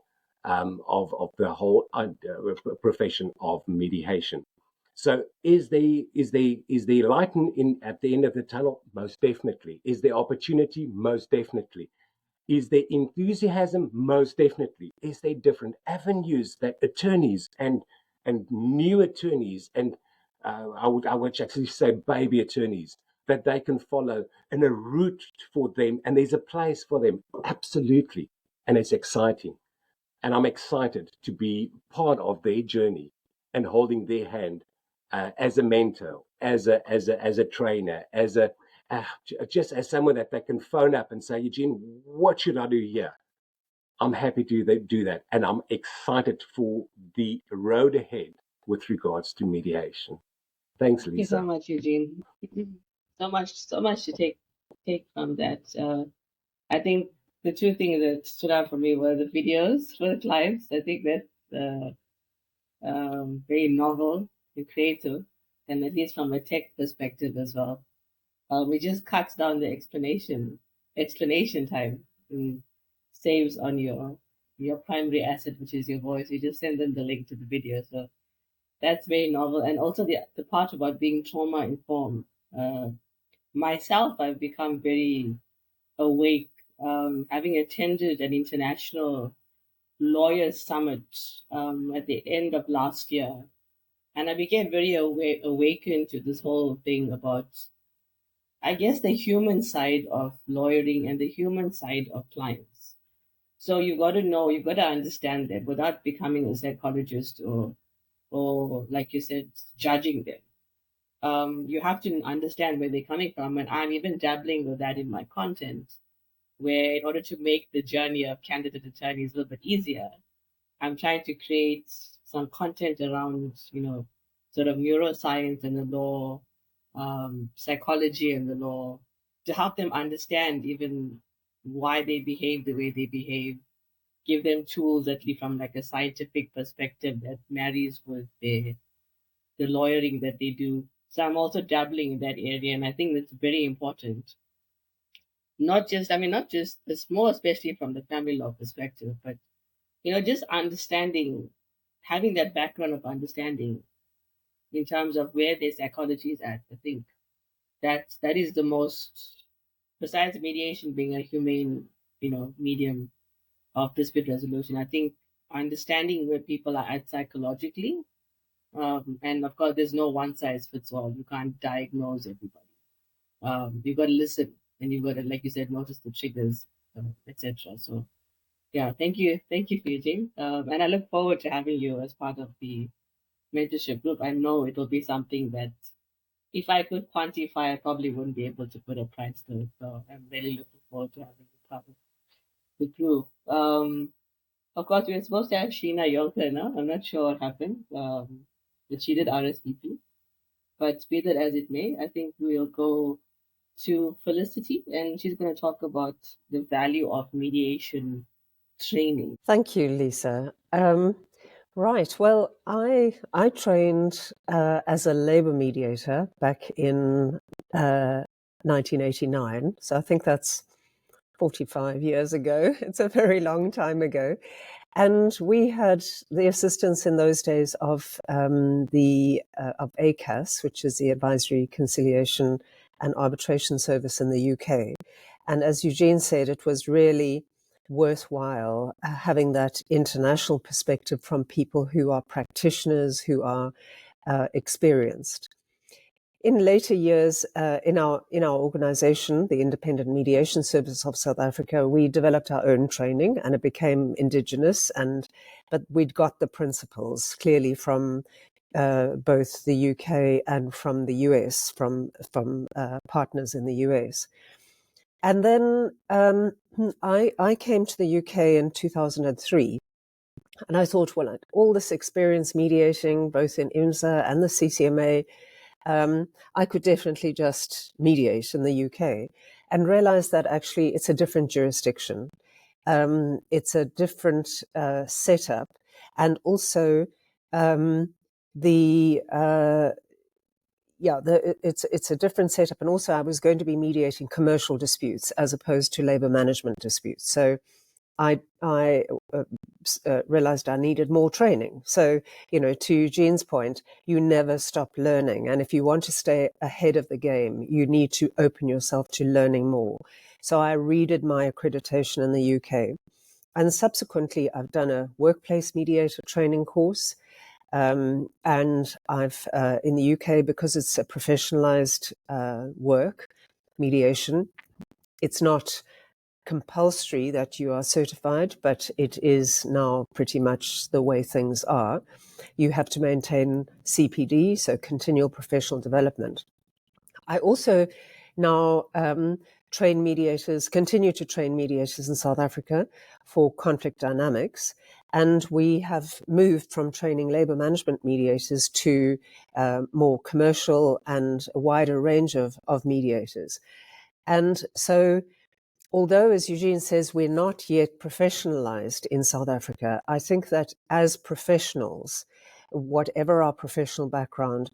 of the whole profession of mediation. So is there light at the end of the tunnel? Most definitely. Is there opportunity? Most definitely. Is there enthusiasm? Most definitely. Is there different avenues that attorneys and new attorneys, and I would actually say baby attorneys, that they can follow, and a route for them, and there's a place for them? Absolutely. And it's exciting. And I'm excited to be part of their journey and holding their hand as a mentor, as a trainer, just as someone that they can phone up and say, Eugene, what should I do here? I'm happy to do that. And I'm excited for the road ahead with regards to mediation. Thanks, Thank you so Lisa. much, Eugene. So much to take from that. I think the two things that stood out for me were the videos for the clients. I think that's very novel and creative, and at least from a tech perspective as well. It just cuts down the explanation time, and saves on your primary asset, which is your voice. You just send them the link to the video. So that's very novel. And also the part about being trauma informed. Myself, I've become very awake, having attended an international lawyers summit at the end of last year. And I became very awakened to this whole thing about, I guess, the human side of lawyering and the human side of clients. So you got to know, you got to understand that without becoming a psychologist or like you said, judging them. You have to understand where they're coming from. And I'm even dabbling with that in my content, where in order to make the journey of candidate attorneys a little bit easier, I'm trying to create some content around, sort of neuroscience and the law, psychology and the law, to help them understand even why they behave the way they behave, give them tools at least from like a scientific perspective that marries with the lawyering that they do. So I'm also dabbling in that area, and I think that's very important. Not just it's more especially from the family law perspective, but just understanding, having that background of understanding in terms of where their psychology is at. I think that is the most, besides mediation being a humane, medium of dispute resolution. I think understanding where people are at psychologically, and of course, there's no one size fits all. You can't diagnose everybody. You've got to listen, and you've got to, like you said, notice the triggers, etc. So, yeah, thank you, Eugene, and I look forward to having you as part of the mentorship group. I know it will be something that, if I could quantify, I probably wouldn't be able to put a price to it. So I'm really looking forward to having you part of the group. Of course, we were supposed to have Sheena Yolka now. I'm not sure what happened. But she did RSVP. But be that as it may, I think we'll go to Felicity, and she's going to talk about the value of mediation training. Thank you, Lisa. Right. Well, I trained as a labor mediator back in 1989. So I think that's 45 years ago. It's a very long time ago. And we had the assistance in those days of of ACAS, which is the Advisory, Conciliation and Arbitration Service in the UK. And as Eugene said, it was really worthwhile having that international perspective from people who are practitioners, who are experienced. In later years, in our organization, the Independent Mediation Service of South Africa, we developed our own training, and it became indigenous. But we'd got the principles clearly from both the UK and from the US, from partners in the US. And then I came to the UK in 2003. And I thought, well, all this experience mediating, both in IMSA and the CCMA, I could definitely just mediate in the UK, and realized that actually it's a different jurisdiction. It's a different setup. And also it's a different setup. And also I was going to be mediating commercial disputes as opposed to labor management disputes. So I realized I needed more training. So, to Eugene's point, you never stop learning. And if you want to stay ahead of the game, you need to open yourself to learning more. So I redid my accreditation in the UK. And subsequently, I've done a workplace mediator training course. And I've, in the UK, because it's a professionalized work, mediation, it's not compulsory that you are certified, but it is now pretty much the way things are. You have to maintain CPD, so continual professional development. I also now continue to train mediators in South Africa for conflict dynamics. And we have moved from training labor management mediators to more commercial and a wider range of mediators. And so, although, as Eugene says, we're not yet professionalized in South Africa, I think that as professionals, whatever our professional background,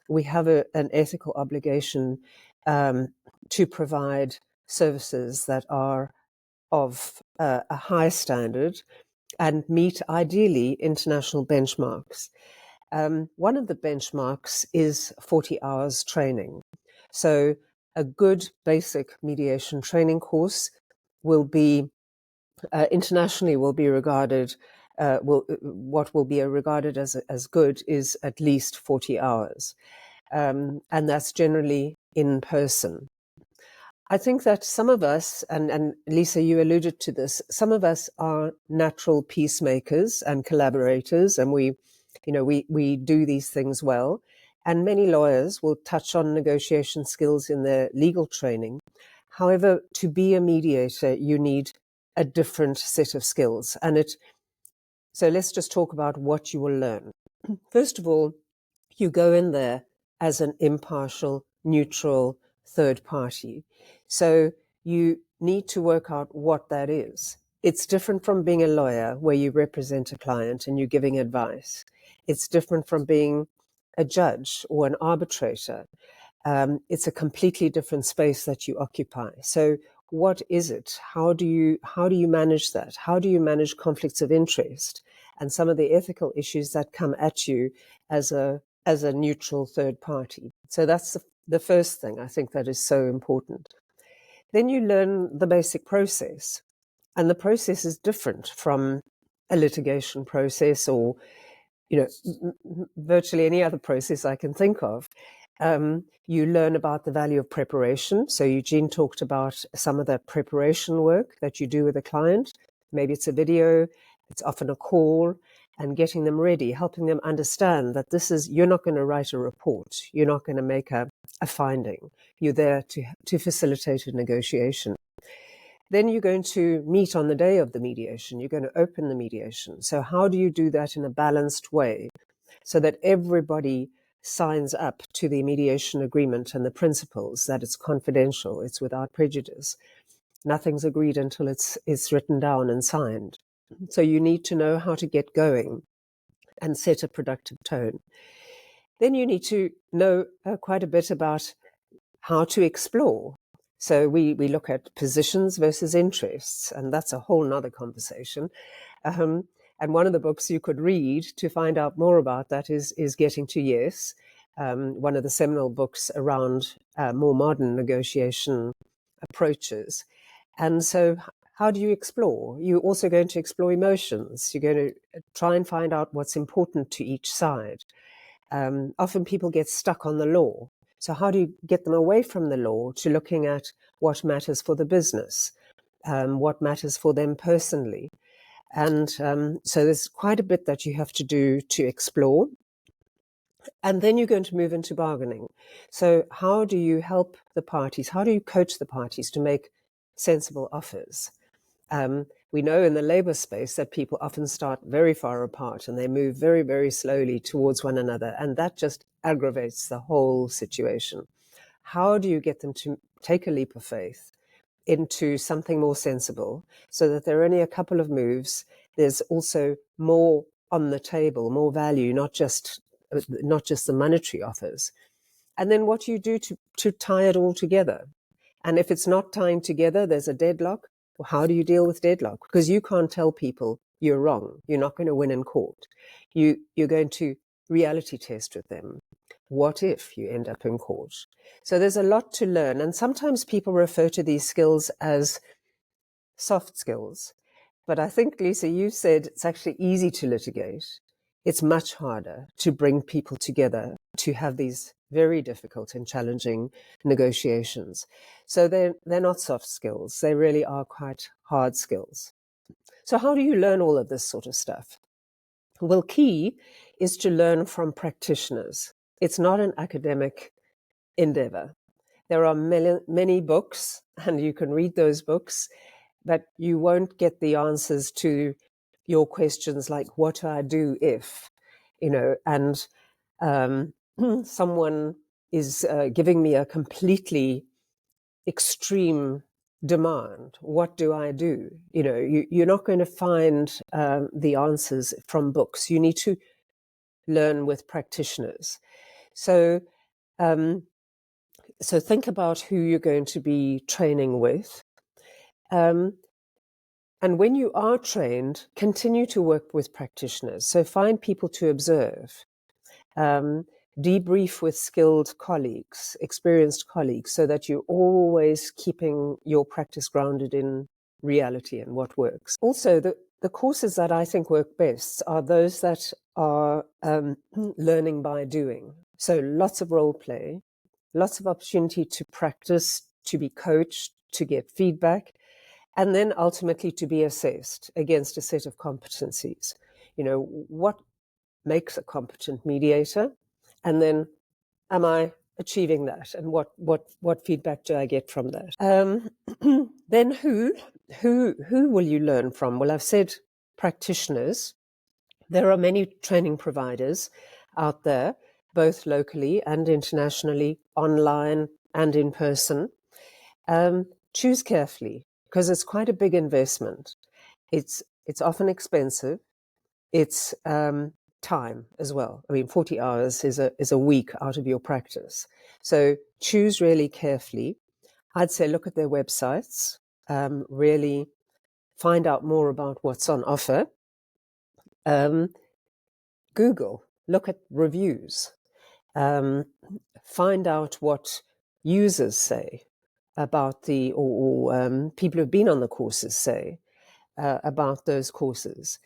we have an ethical obligation to provide services that are of a high standard and meet, ideally, international benchmarks. One of the benchmarks is 40 hours training. So a good basic mediation training course will be internationally will be regarded what will be regarded as good is at least 40 hours, and that's generally in person. I think that some of us, and Lisa, you alluded to this, some of us are natural peacemakers and collaborators, and we do these things well. And many lawyers will touch on negotiation skills in their legal training. However, to be a mediator, you need a different set of skills. So let's just talk about what you will learn. First of all, you go in there as an impartial, neutral third party. So you need to work out what that is. It's different from being a lawyer where you represent a client and you're giving advice. It's different from being a judge or an arbitrator. It's a completely different space that you occupy. So what is it? How do you manage that? How do you manage conflicts of interest and some of the ethical issues that come at you as a neutral third party? So that's the first thing I think that is so important. Then you learn the basic process, and the process is different from a litigation process or virtually any other process I can think of. You learn about the value of preparation. So Eugene talked about some of the preparation work that you do with a client. Maybe it's a video, it's often a call, and getting them ready, helping them understand that you're not going to write a report. You're not going to make a finding. You're there to facilitate a negotiation. Then you're going to meet on the day of the mediation. You're going to open the mediation. So how do you do that in a balanced way so that everybody signs up to the mediation agreement and the principles, that it's confidential, it's without prejudice. Nothing's agreed until it's written down and signed. So you need to know how to get going and set a productive tone. Then you need to know quite a bit about how to explore. So we look at positions versus interests, and that's a whole nother conversation. And one of the books you could read to find out more about that is Getting to Yes, one of the seminal books around more modern negotiation approaches. And so how do you explore? You're also going to explore emotions. You're going to try and find out what's important to each side. Often people get stuck on the law. So how do you get them away from the law to looking at what matters for the business, what matters for them personally? And so there's quite a bit that you have to do to explore. And then you're going to move into bargaining. So how do you help the parties? How do you coach the parties to make sensible offers? We know in the labor space that people often start very far apart and they move very, very slowly towards one another. And that just aggravates the whole situation. How do you get them to take a leap of faith into something more sensible so that there are only a couple of moves? There's also more on the table, more value, not just the monetary offers. And then what do you do to tie it all together? And if it's not tying together, there's a deadlock. Well, how do you deal with deadlock? Because you can't tell people you're wrong. You're not going to win in court. You're going to reality test with them. What if you end up in court? So there's a lot to learn. And sometimes people refer to these skills as soft skills. But I think, Lisa, you said it's actually easy to litigate. it's much harder to bring people together to have these very difficult and challenging negotiations. So they're not soft skills. They really are quite hard skills. So how do you learn all of this sort of stuff? Well, key is to learn from practitioners. It's not an academic endeavor. There are many books, and you can read those books, but you won't get the answers to your questions like, what do I do if, and someone is giving me a completely extreme demand. What do I do? You're not going to find the answers from books. You need to learn with practitioners. So, so think about who you're going to be training with. And when you are trained, continue to work with practitioners. So find people to observe. Debrief with skilled colleagues, experienced colleagues, so that you're always keeping your practice grounded in reality and what works. Also, the courses that I think work best are those that are learning by doing. So lots of role play, lots of opportunity to practice, to be coached, to get feedback, and then ultimately to be assessed against a set of competencies. What makes a competent mediator? And then, am I achieving that? And what feedback do I get from that? Then who will you learn from? Well, I've said practitioners. There are many training providers out there, both locally and internationally, online and in person. Choose carefully, because it's quite a big investment. It's often expensive. It's time as well. I mean, 40 hours is a week out of your practice. So choose really carefully. I'd say look at their websites, really find out more about what's on offer. Google, look at reviews, find out what users say about or people who've been on the courses say about those courses.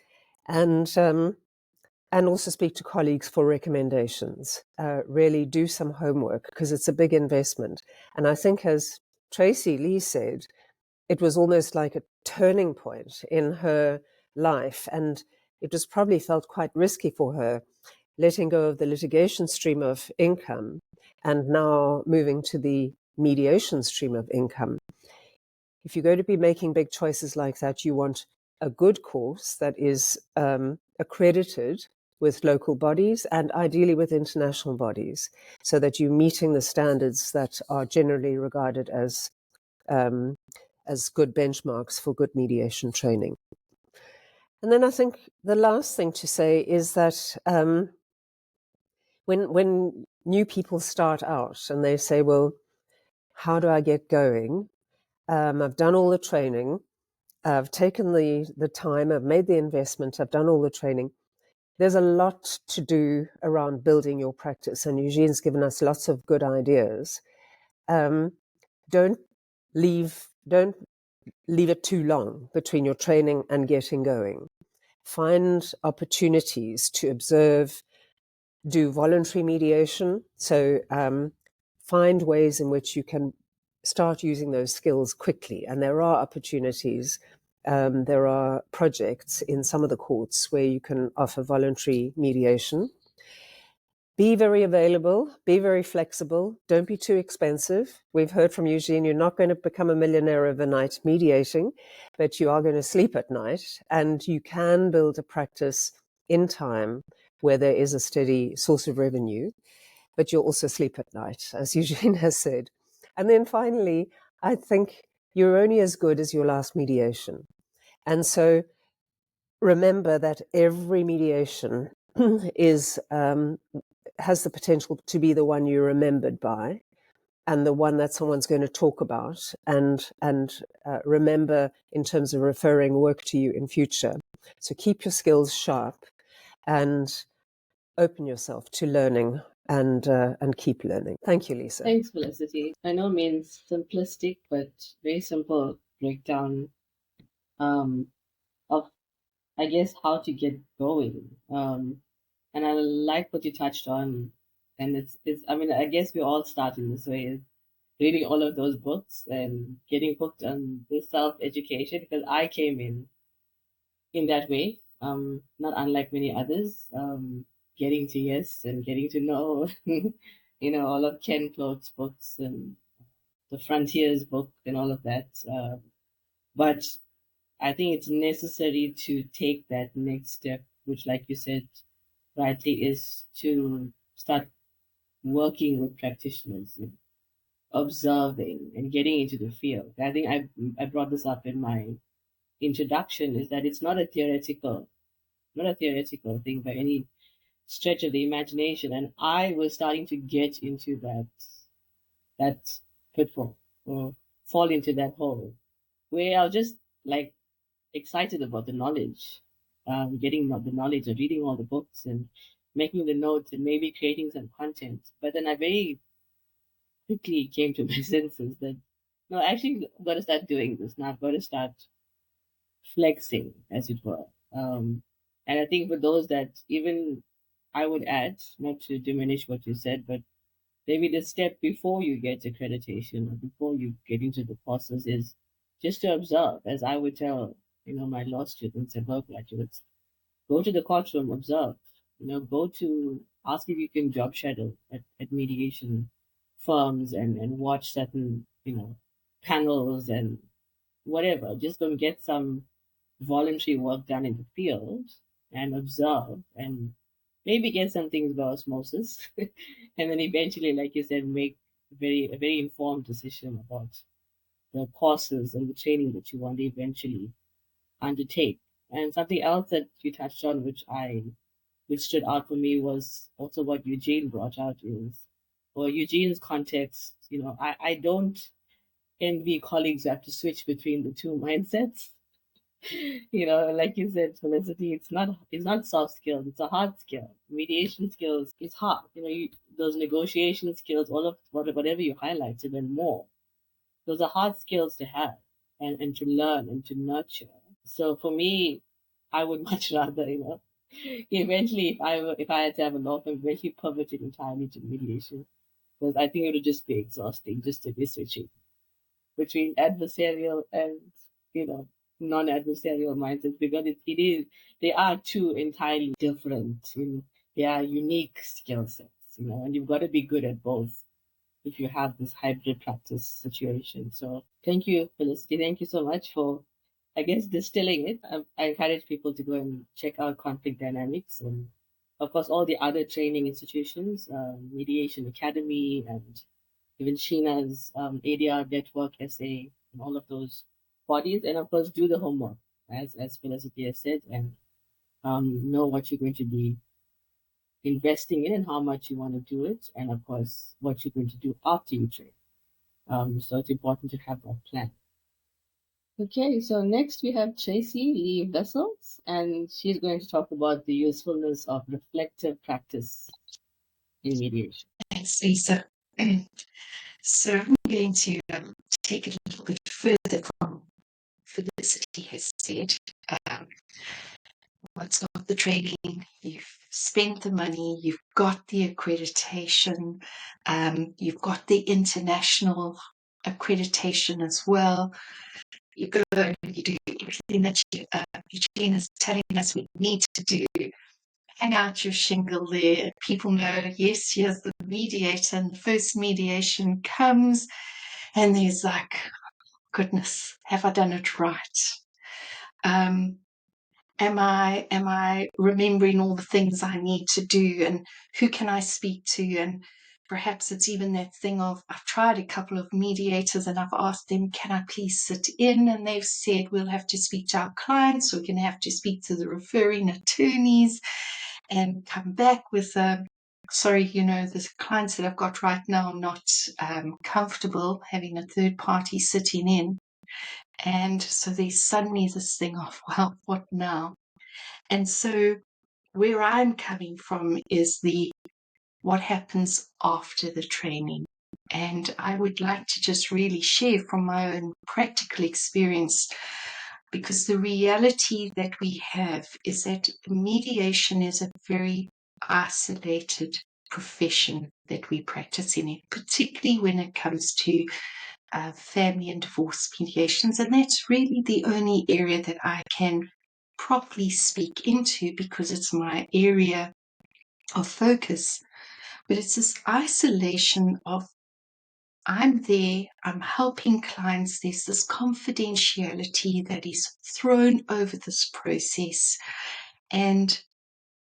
And also speak to colleagues for recommendations. Really do some homework, because it's a big investment. And I think, as Tracy Lee said, it was almost like a turning point in her life. And it was probably felt quite risky for her, letting go of the litigation stream of income and now moving to the mediation stream of income. If you're going to be making big choices like that, you want a good course that is accredited with local bodies and ideally with international bodies, so that you're meeting the standards that are generally regarded as good benchmarks for good mediation training. And then I think the last thing to say is that when new people start out and they say, well, how do I get going? I've done all the training. I've taken the time. I've made the investment. I've done all the training. There's a lot to do around building your practice, and Eugene's given us lots of good ideas. Don't leave it too long between your training and getting going. Find opportunities to observe, do voluntary mediation. So find ways in which you can start using those skills quickly. And there are opportunities. There are projects in some of the courts where you can offer voluntary mediation. Be very available, be very flexible, don't be too expensive. We've heard from Eugene, you're not going to become a millionaire overnight mediating, but you are going to sleep at night, and you can build a practice in time where there is a steady source of revenue, but you'll also sleep at night, as Eugene has said. And then finally, I think you're only as good as your last mediation. And so remember that every mediation has the potential to be the one you're remembered by, and the one that someone's going to talk about and remember in terms of referring work to you in future. So keep your skills sharp and open yourself to learning and keep learning. Thank you, Lisa. Thanks, Felicity. By no means simplistic, but very simple breakdown of, I guess, how to get going. And I like what you touched on. And it's I mean, I guess we all start in this way, is reading all of those books and getting hooked on the self-education, because I came in that way, not unlike many others, getting to yes and getting to know, all of Ken Clark's books and the Frontiers book and all of that. But I think it's necessary to take that next step, which, like you said rightly, is to start working with practitioners, and observing and getting into the field. I think I brought this up in my introduction, is that it's not a theoretical thing by any stretch of the imagination. And I was starting to get into that pitfall, or fall into that hole, where I was just like excited about the knowledge, getting the knowledge of reading all the books and making the notes and maybe creating some content. But then I very quickly came to my senses that no, I actually got to start doing this now. I've got to start flexing, as it were. And I think for those that, even I would add, not to diminish what you said, but maybe the step before you get accreditation or before you get into the process is just to observe, as I would tell, my law students and law graduates, go to the courtroom, observe, go to ask if you can job shadow at mediation firms, and watch certain, panels and whatever. Just go and get some voluntary work done in the field and observe, and maybe get some things by osmosis. And then eventually, like you said, make a very informed decision about the courses and the training that you want to eventually undertake. And something else that you touched on, which stood out for me, was also what Eugene brought out, is, or Eugene's context. I don't envy colleagues who have to switch between the two mindsets. Like you said, Felicity, it's not soft skills, it's a hard skill. Mediation skills is hard. Those negotiation skills, all of whatever you highlighted and more, those are hard skills to have, and to learn and to nurture. So for me, I would much rather, eventually, if I had to have a law firm, eventually pivot it entirely to mediation, because I think it would just be exhausting just to be switching between adversarial and, you know non-adversarial mindsets, because they are two entirely different, they are unique skill sets, and you've got to be good at both if you have this hybrid practice situation. So thank you, Felicity. Thank you so much for, I guess, distilling it. I encourage people to go and check out Conflict Dynamics, and of course all the other training institutions, Mediation Academy, and even Sheena's ADR network essay, and all of those bodies. And of course, do the homework, as Felicity has said, and know what you're going to be investing in and how much you want to do it, and of course, what you're going to do after you train. So it's important to have that plan. Okay, so next we have Tracy Lee Vessels, and she's going to talk about the usefulness of reflective practice in mediation. Thanks, Lisa. So I'm going to take it a little bit further from Felicity has said. Once got the training, you've spent the money, you've got the accreditation, you've got the international accreditation as well. You go and you do everything that Eugene is telling us we need to do. Hang out your shingle there. People know, yes, here's the mediator, and the first mediation comes, and there's like, goodness, have I done it right? Am I remembering all the things I need to do, and who can I speak to? And perhaps it's even that thing of, I've tried a couple of mediators and I've asked them, can I please sit in? And they've said, we'll have to speak to our clients, we're going to have to speak to the referring attorneys and come back with sorry, the clients that I've got right now are not comfortable having a third party sitting in. And so there's suddenly this thing of, well, what now? And so where I'm coming from is what happens after the training. And I would like to just really share from my own practical experience, because the reality that we have is that mediation is a very isolated profession that we practice in, particularly when it comes to family and divorce mediations. And that's really the only area that I can properly speak into because it's my area of focus. But it's this isolation of I'm there, I'm helping clients. There's this confidentiality that is thrown over this process. And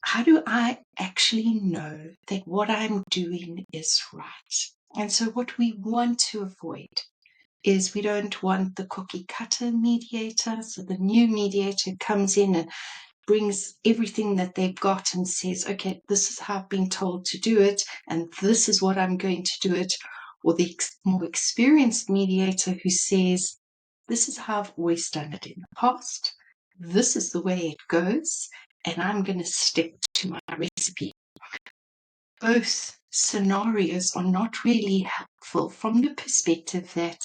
how do I actually know that what I'm doing is right? And so what we want to avoid is we don't want the cookie cutter mediator. So the new mediator comes in and brings everything that they've got and says, okay, this is how I've been told to do it, and this is what I'm going to do it. Or the more experienced mediator who says, this is how I've always done it in the past. This is the way it goes, and I'm going to stick to my recipe. Both scenarios are not really helpful from the perspective that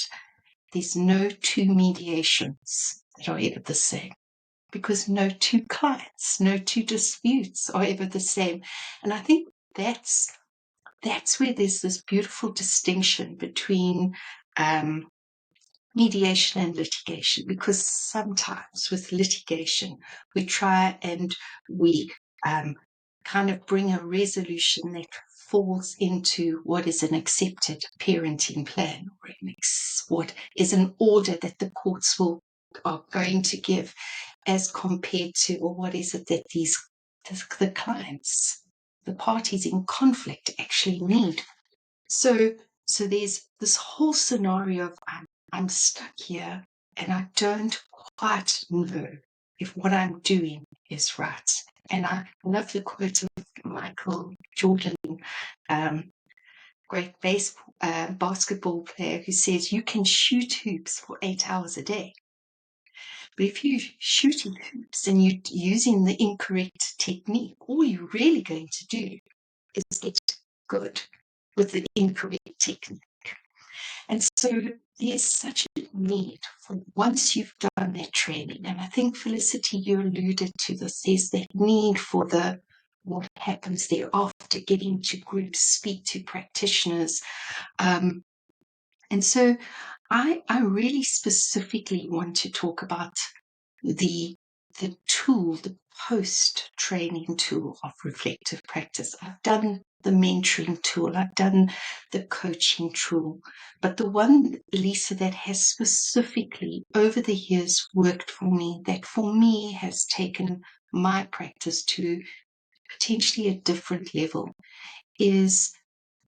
there's no two mediations that are ever the same, because no two clients, no two disputes are ever the same. And I think that's where there's this beautiful distinction between mediation and litigation, because sometimes with litigation, we try and we kind of bring a resolution that falls into what is an accepted parenting plan, or what is an order that the courts are going to give, as compared to, or what is it that the clients, the parties in conflict actually need. So there's this whole scenario of I'm stuck here and I don't quite know if what I'm doing is right. And I love the quote of Michael Jordan, great basketball player, who says, you can shoot hoops for 8 hours a day. But if you're shooting hoops and you're using the incorrect technique, all you're really going to do is get good with the incorrect technique. And so there's such a need for, once you've done that training, and I think, Felicity, you alluded to this, there's that need for what happens thereafter, getting to groups, speak to practitioners. And so I really specifically want to talk about the tool, the post-training tool of reflective practice. I've done the mentoring tool, I've done the coaching tool, but the one, Lisa, that has specifically over the years worked for me, that for me has taken my practice to potentially a different level, is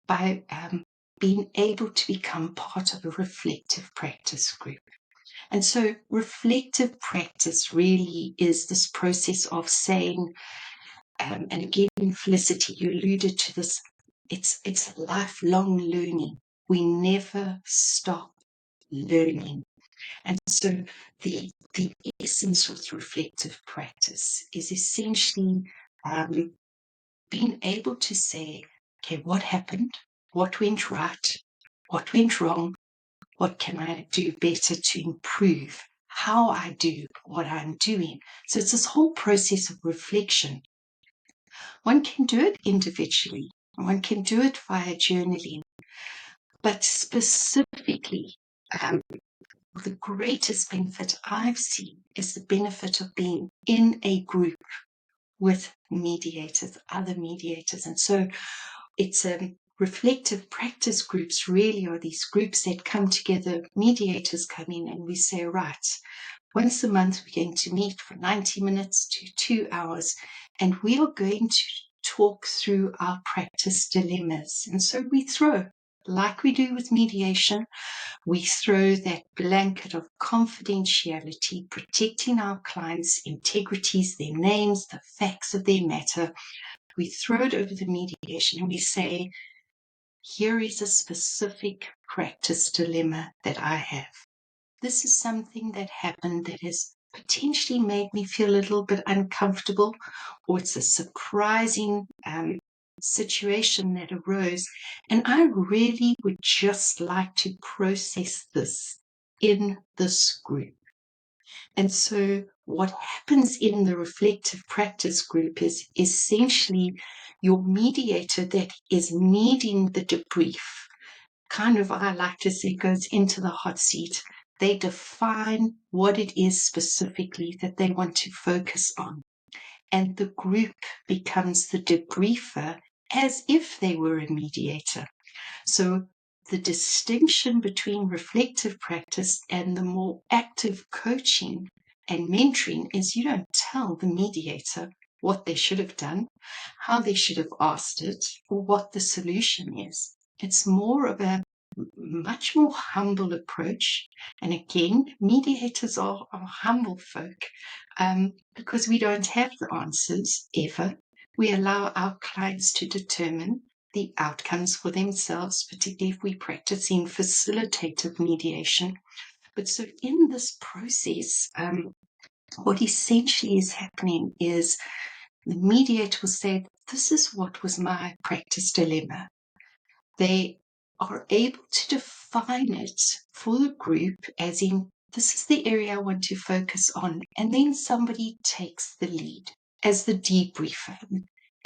by being able to become part of a reflective practice group. And so reflective practice really is this process of saying, and again, Felicity, you alluded to this, it's lifelong learning. We never stop learning. And so the essence of reflective practice is essentially being able to say, okay, what happened? What went right? What went wrong? What can I do better to improve how I do what I'm doing? So it's this whole process of reflection. One can do it individually, one can do it via journaling, but specifically, the greatest benefit I've seen is the benefit of being in a group with mediators, other mediators. And so it's reflective practice groups really are these groups that come together, mediators come in, and we say, right, once a month we're going to meet for 90 minutes to 2 hours, and we are going to talk through our practice dilemmas. And so we throw, like we do with mediation, we throw that blanket of confidentiality, protecting our clients' integrities, their names, the facts of their matter. We throw it over the mediation and we say, here is a specific practice dilemma that I have. This is something that happened that has potentially made me feel a little bit uncomfortable, or it's a surprising situation that arose, and I really would just like to process this in this group. And so what happens in the reflective practice group is essentially your mediator that is needing the debrief, kind of, I like to say, goes into the hot seat. They define what it is specifically that they want to focus on. And the group becomes the debriefer as if they were a mediator. So the distinction between reflective practice and the more active coaching and mentoring is you don't tell the mediator what they should have done, how they should have asked it, or what the solution is. It's more of a much more humble approach. And again, mediators are humble folk because we don't have the answers ever. We allow our clients to determine the outcomes for themselves, particularly if we practice in facilitative mediation. But so in this process, what essentially is happening is the mediator will say, this is what was my practice dilemma. They are able to define it for the group as in, this is the area I want to focus on. And then somebody takes the lead as the debriefer.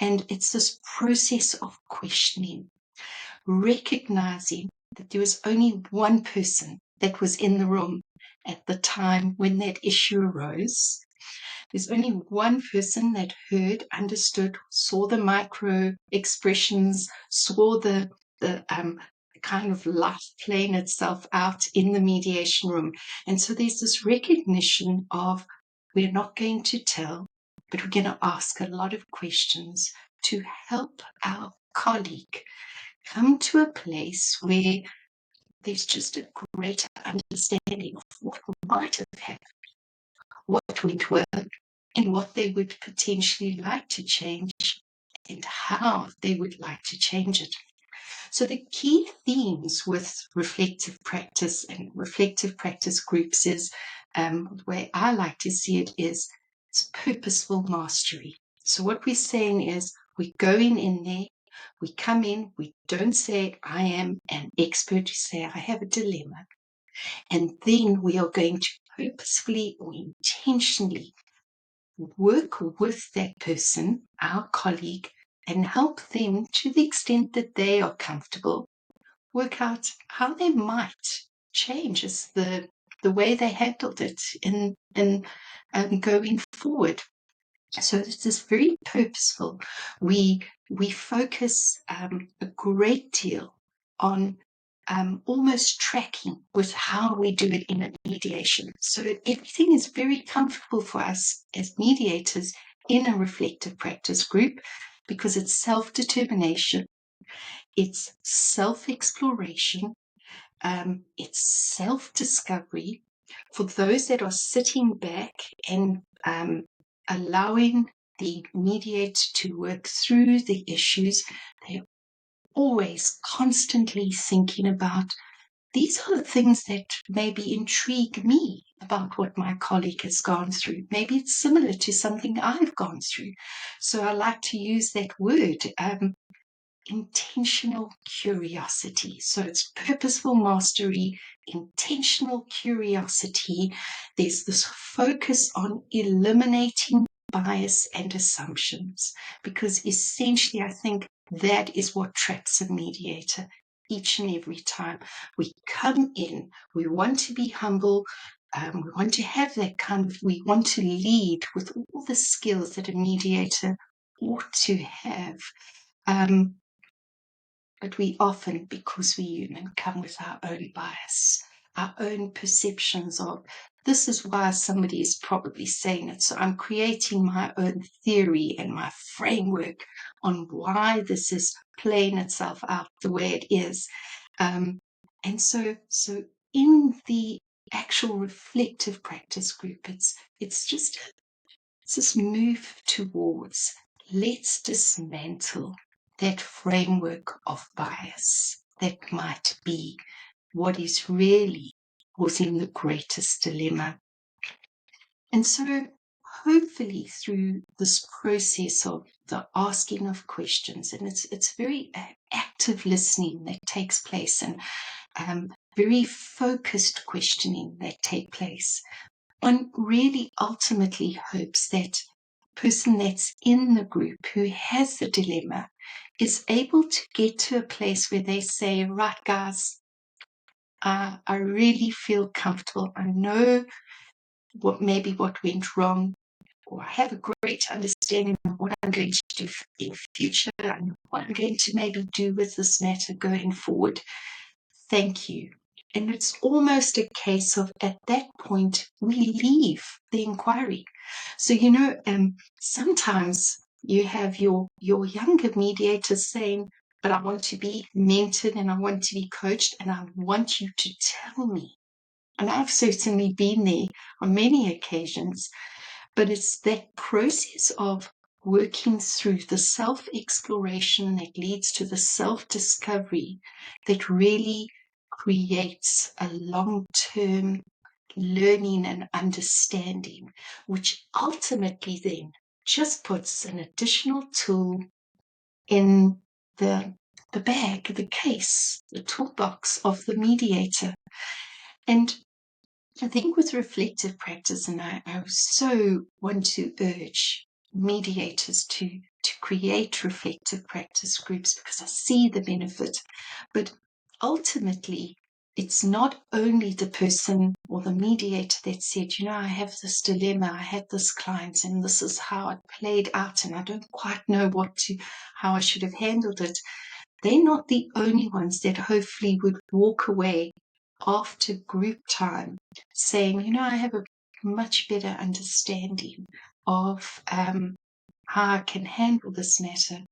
And it's this process of questioning, recognizing that there was only one person that was in the room at the time when that issue arose. There's only one person that heard, understood, saw the micro expressions, saw the kind of life playing itself out in the mediation room. And so there's this recognition of, we're not going to tell, but we're going to ask a lot of questions to help our colleague come to a place where there's just a greater understanding of what might have happened, what went well, and what they would potentially like to change and how they would like to change it. So the key themes with reflective practice and reflective practice groups is, the way I like to see it is, it's purposeful mastery. So what we're saying is, we're going in there, we come in, we don't say, I am an expert, we say, I have a dilemma. And then we are going to purposefully or intentionally work with that person, our colleague, and help them to the extent that they are comfortable, work out how they might change as the way they handled it in going forward. So this is very purposeful. We focus a great deal on almost tracking with how we do it in a mediation. So everything is very comfortable for us as mediators in a reflective practice group because it's self-determination, it's self-exploration, it's self-discovery. For those that are sitting back and allowing the mediator to work through the issues, they're always constantly thinking about, these are the things that maybe intrigue me about what my colleague has gone through. Maybe it's similar to something I've gone through. So I like to use that word, intentional curiosity. So it's purposeful mastery, intentional curiosity. There's this focus on eliminating bias and assumptions, because essentially I think that is what traps a mediator each and every time. We come in, we want to be humble, we want to have that kind of, we want to lead with all the skills that a mediator ought to have. But we often, because we're human, come with our own bias, our own perceptions of, this is why somebody is probably saying it. So I'm creating my own theory and my framework on why this is playing itself out the way it is. And so in the actual reflective practice group, it's just this move towards, let's dismantle that framework of bias that might be what is really causing the greatest dilemma. And so hopefully through this process of the asking of questions, and it's very active listening that takes place, and very focused questioning that take place, one really ultimately hopes that person that's in the group who has the dilemma is able to get to a place where they say, right, guys, I really feel comfortable. I know what went wrong, or I have a great understanding of what I'm going to do in future and what I'm going to maybe do with this matter going forward. Thank you. And it's almost a case of, at that point, we leave the inquiry. So, sometimes you have your younger mediators saying, but I want to be mentored and I want to be coached and I want you to tell me. And I've certainly been there on many occasions, but it's that process of working through the self-exploration that leads to the self-discovery that really creates a long-term learning and understanding, which ultimately then just puts an additional tool in the bag, the case, the toolbox of the mediator. And I think with reflective practice, and I so want to urge mediators to create reflective practice groups because I see the benefit. But ultimately, it's not only the person or the mediator that said, I have this dilemma, I had this client, and this is how it played out, and I don't quite know how I should have handled it. They're not the only ones that hopefully would walk away after group time saying, I have a much better understanding of how I can handle this matter.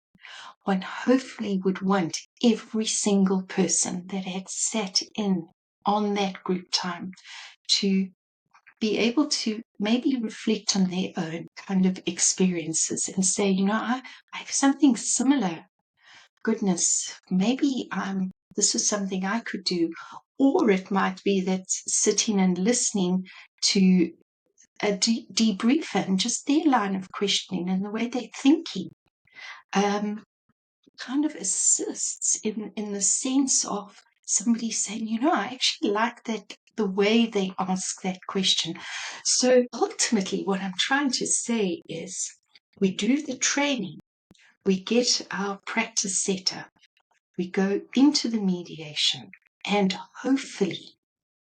One hopefully would want every single person that had sat in on that group time to be able to maybe reflect on their own kind of experiences and say, I have something similar. Goodness, maybe this is something I could do. Or it might be that sitting and listening to a debriefer and just their line of questioning and the way they're thinking kind of assists in the sense of somebody saying, I actually like that the way they ask that question. So ultimately what I'm trying to say is we do the training, we get our practice set up, we go into the mediation, and hopefully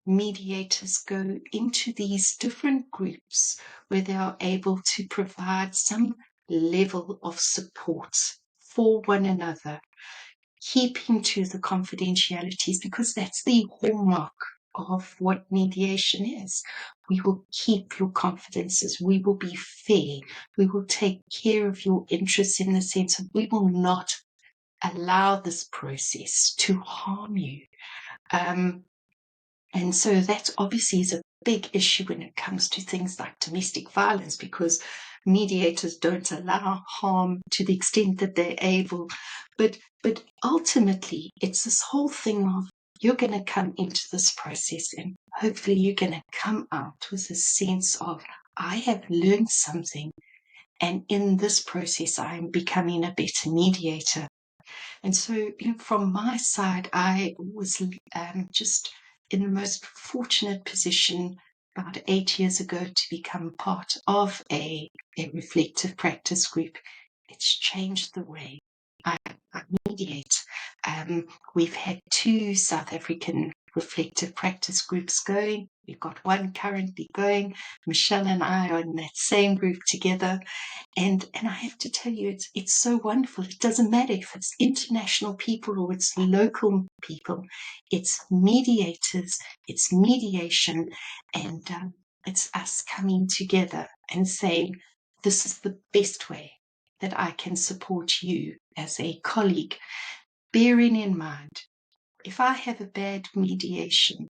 mediators go into these different groups where they are able to provide some level of support for one another, keeping to the confidentialities, because that's the hallmark of what mediation is. We will keep your confidences. We will be fair. We will take care of your interests in the sense of we will not allow this process to harm you. And so that obviously is a big issue when it comes to things like domestic violence, because mediators don't allow harm to the extent that they're able. But ultimately, it's this whole thing of you're going to come into this process and hopefully you're going to come out with a sense of, I have learned something, and in this process, I am becoming a better mediator. And so, from my side, I was just in the most fortunate position about 8 years ago to become part of a reflective practice group. It's changed the way I mediate. We've had 2 South African reflective practice groups going. We've got one currently going. Michelle and I are in that same group together. And I have to tell you, it's so wonderful. It doesn't matter if it's international people or it's local people. It's mediators, it's mediation, and it's us coming together and saying, this is the best way that I can support you as a colleague. Bearing in mind, if I have a bad mediation,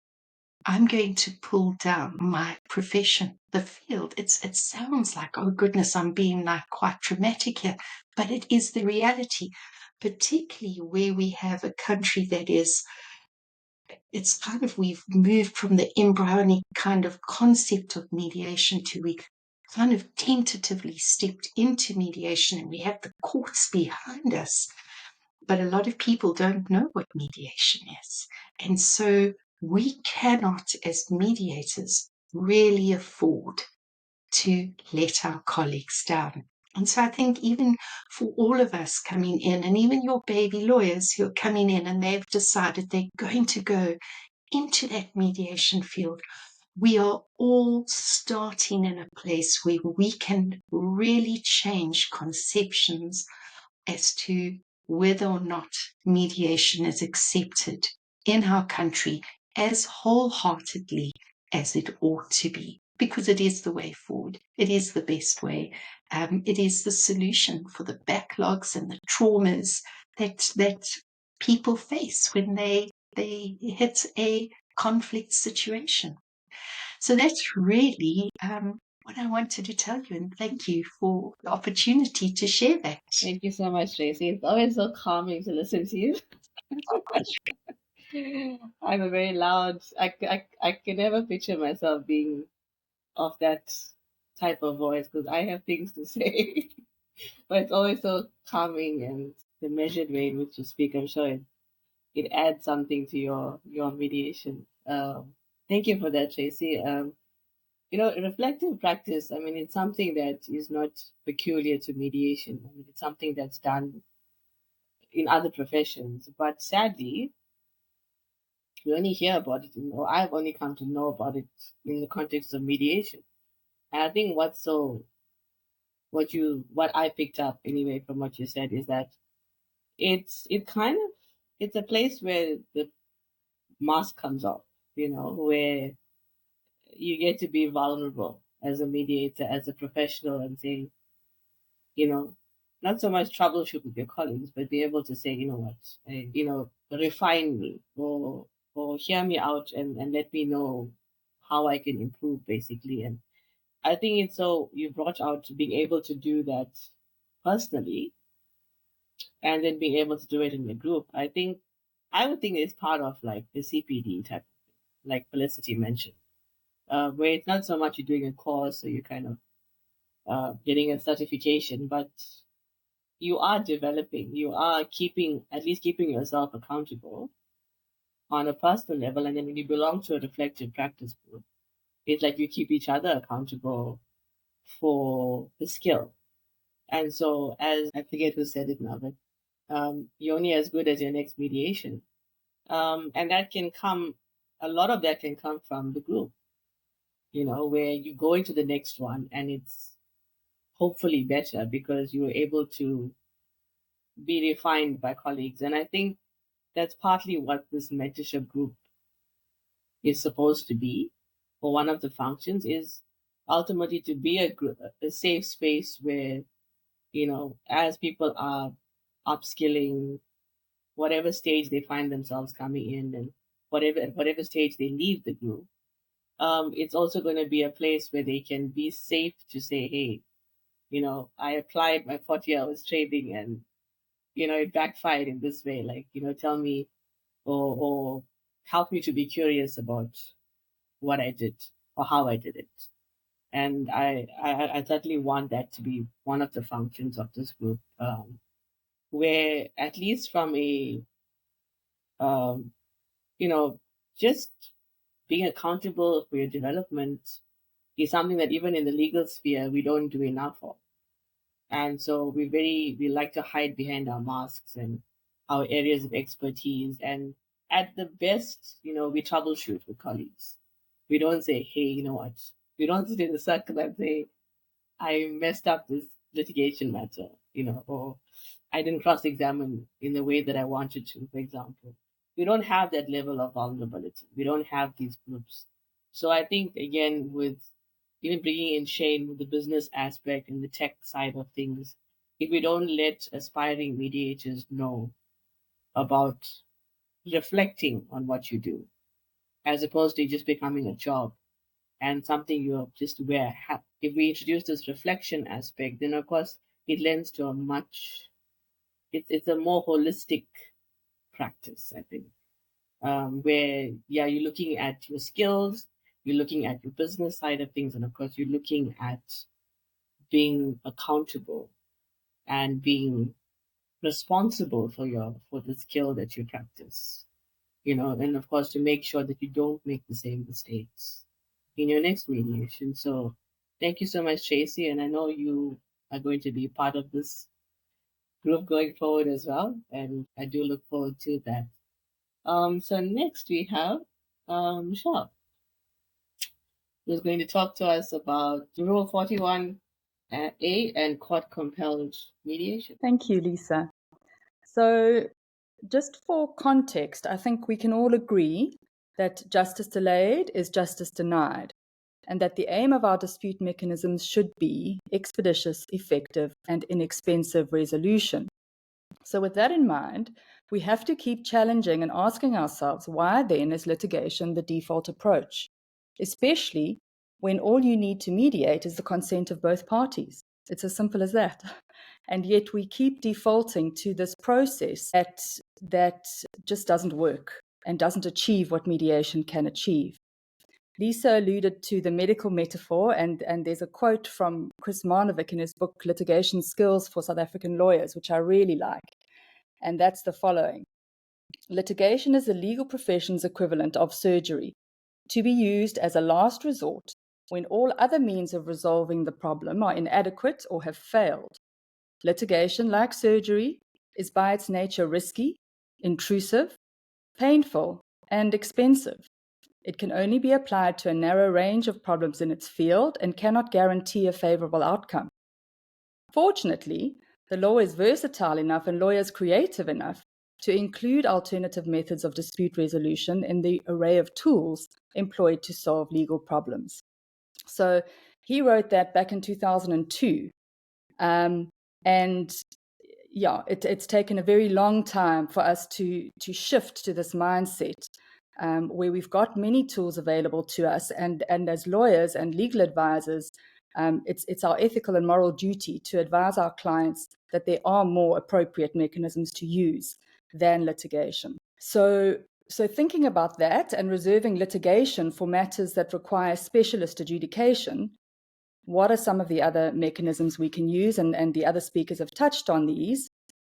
I'm going to pull down my profession, the field. It sounds like, oh goodness, I'm being like quite dramatic here, but it is the reality, particularly where we have a country that is, it's kind of, we've moved from the embryonic kind of concept of mediation to we've kind of tentatively stepped into mediation and we have the courts behind us. But a lot of people don't know what mediation is. And so we cannot, as mediators, really afford to let our colleagues down. And so I think even for all of us coming in, and even your baby lawyers who are coming in and they've decided they're going to go into that mediation field, we are all starting in a place where we can really change conceptions as to whether or not mediation is accepted in our country as wholeheartedly as it ought to be, because it is the way forward. It is the best way. It is the solution for the backlogs and the traumas that people face when they hit a conflict situation. So that's really what I wanted to tell you, and thank you for the opportunity to share that. Thank you so much, Tracy. It's always so calming to listen to you. I'm a very loud. I can never picture myself being of that type of voice because I have things to say. But it's always so calming, and the measured way in which you speak, I'm sure it adds something to your mediation. Thank you for that, Tracy. Reflective practice, I mean, it's something that is not peculiar to mediation. I mean, it's something that's done in other professions, but sadly, you only hear about it, or I've only come to know about it in the context of mediation. And I think what I picked up anyway from what you said is that it's a place where the mask comes off, where you get to be vulnerable as a mediator, as a professional, and say, you know, not so much troubleshoot with your colleagues, but be able to say, you know what, refine me, or hear me out, and let me know how I can improve, basically. And I think it's so you brought out being able to do that personally, and then being able to do it in the group. I would think it's part of like the CPD type, like Felicity mentioned, where it's not so much you're doing a course or you're kind of getting a certification, but you are developing, you are at least keeping yourself accountable on a personal level. And then when you belong to a reflective practice group, it's like you keep each other accountable for the skill. And so, as I forget who said it now, but you're only as good as your next mediation. And that can come, a lot of that can come from the group, where you go into the next one and it's hopefully better because you were able to be refined by colleagues. And I think that's partly what this mentorship group is supposed to be, or one of the functions is ultimately to be a safe space where, as people are upskilling, whatever stage they find themselves coming in, and whatever stage they leave the group, it's also going to be a place where they can be safe to say, hey, I applied my 40 hours training and, it backfired in this way. Like, tell me, or help me to be curious about what I did or how I did it. And I certainly want that to be one of the functions of this group, where at least from a, um, just being accountable for your development is something that even in the legal sphere, we don't do enough of. And so we like to hide behind our masks and our areas of expertise. And at the best, we troubleshoot with colleagues. We don't say, hey, you know what? We don't sit in a circle and say, I messed up this litigation matter, or I didn't cross examine in the way that I wanted to, for example. We don't have that level of vulnerability. We don't have these groups. So I think, again, with even bringing in Shane with the business aspect and the tech side of things, if we don't let aspiring mediators know about reflecting on what you do, as opposed to just becoming a job and something you're just aware. If we introduce this reflection aspect, then of course it lends to it's a more holistic practice, I think, where you're looking at your skills, you're looking at your business side of things, and of course you're looking at being accountable and being responsible for the skill that you practice, and of course to make sure that you don't make the same mistakes. in your next mediation. So thank you so much, Tracy. And I know you are going to be part of this group going forward as well. And I do look forward to that. So next we have Michelle, who's going to talk to us about Rule 41A and court-compelled mediation. Thank you, Lisa. So just for context, I think we can all agree that justice delayed is justice denied, and that the aim of our dispute mechanisms should be expeditious, effective, and inexpensive resolution. So with that in mind, we have to keep challenging and asking ourselves, why then is litigation the default approach, especially when all you need to mediate is the consent of both parties? It's as simple as that. And yet we keep defaulting to this process that just doesn't work and doesn't achieve what mediation can achieve. Lisa alluded to the medical metaphor, and there's a quote from Chris Marnovic in his book, Litigation Skills for South African Lawyers, which I really like. And that's the following. Litigation is the legal profession's equivalent of surgery, to be used as a last resort when all other means of resolving the problem are inadequate or have failed. Litigation, like surgery, is by its nature risky, intrusive, painful, and expensive. It can only be applied to a narrow range of problems in its field and cannot guarantee a favorable outcome. Fortunately, the law is versatile enough and lawyers creative enough to include alternative methods of dispute resolution in the array of tools employed to solve legal problems. So he wrote that back in 2002. It's taken a very long time for us to shift to this mindset where we've got many tools available to us, and as lawyers and legal advisors, it's our ethical and moral duty to advise our clients that there are more appropriate mechanisms to use than litigation. So thinking about that and reserving litigation for matters that require specialist adjudication, what are some of the other mechanisms we can use? And the other speakers have touched on these.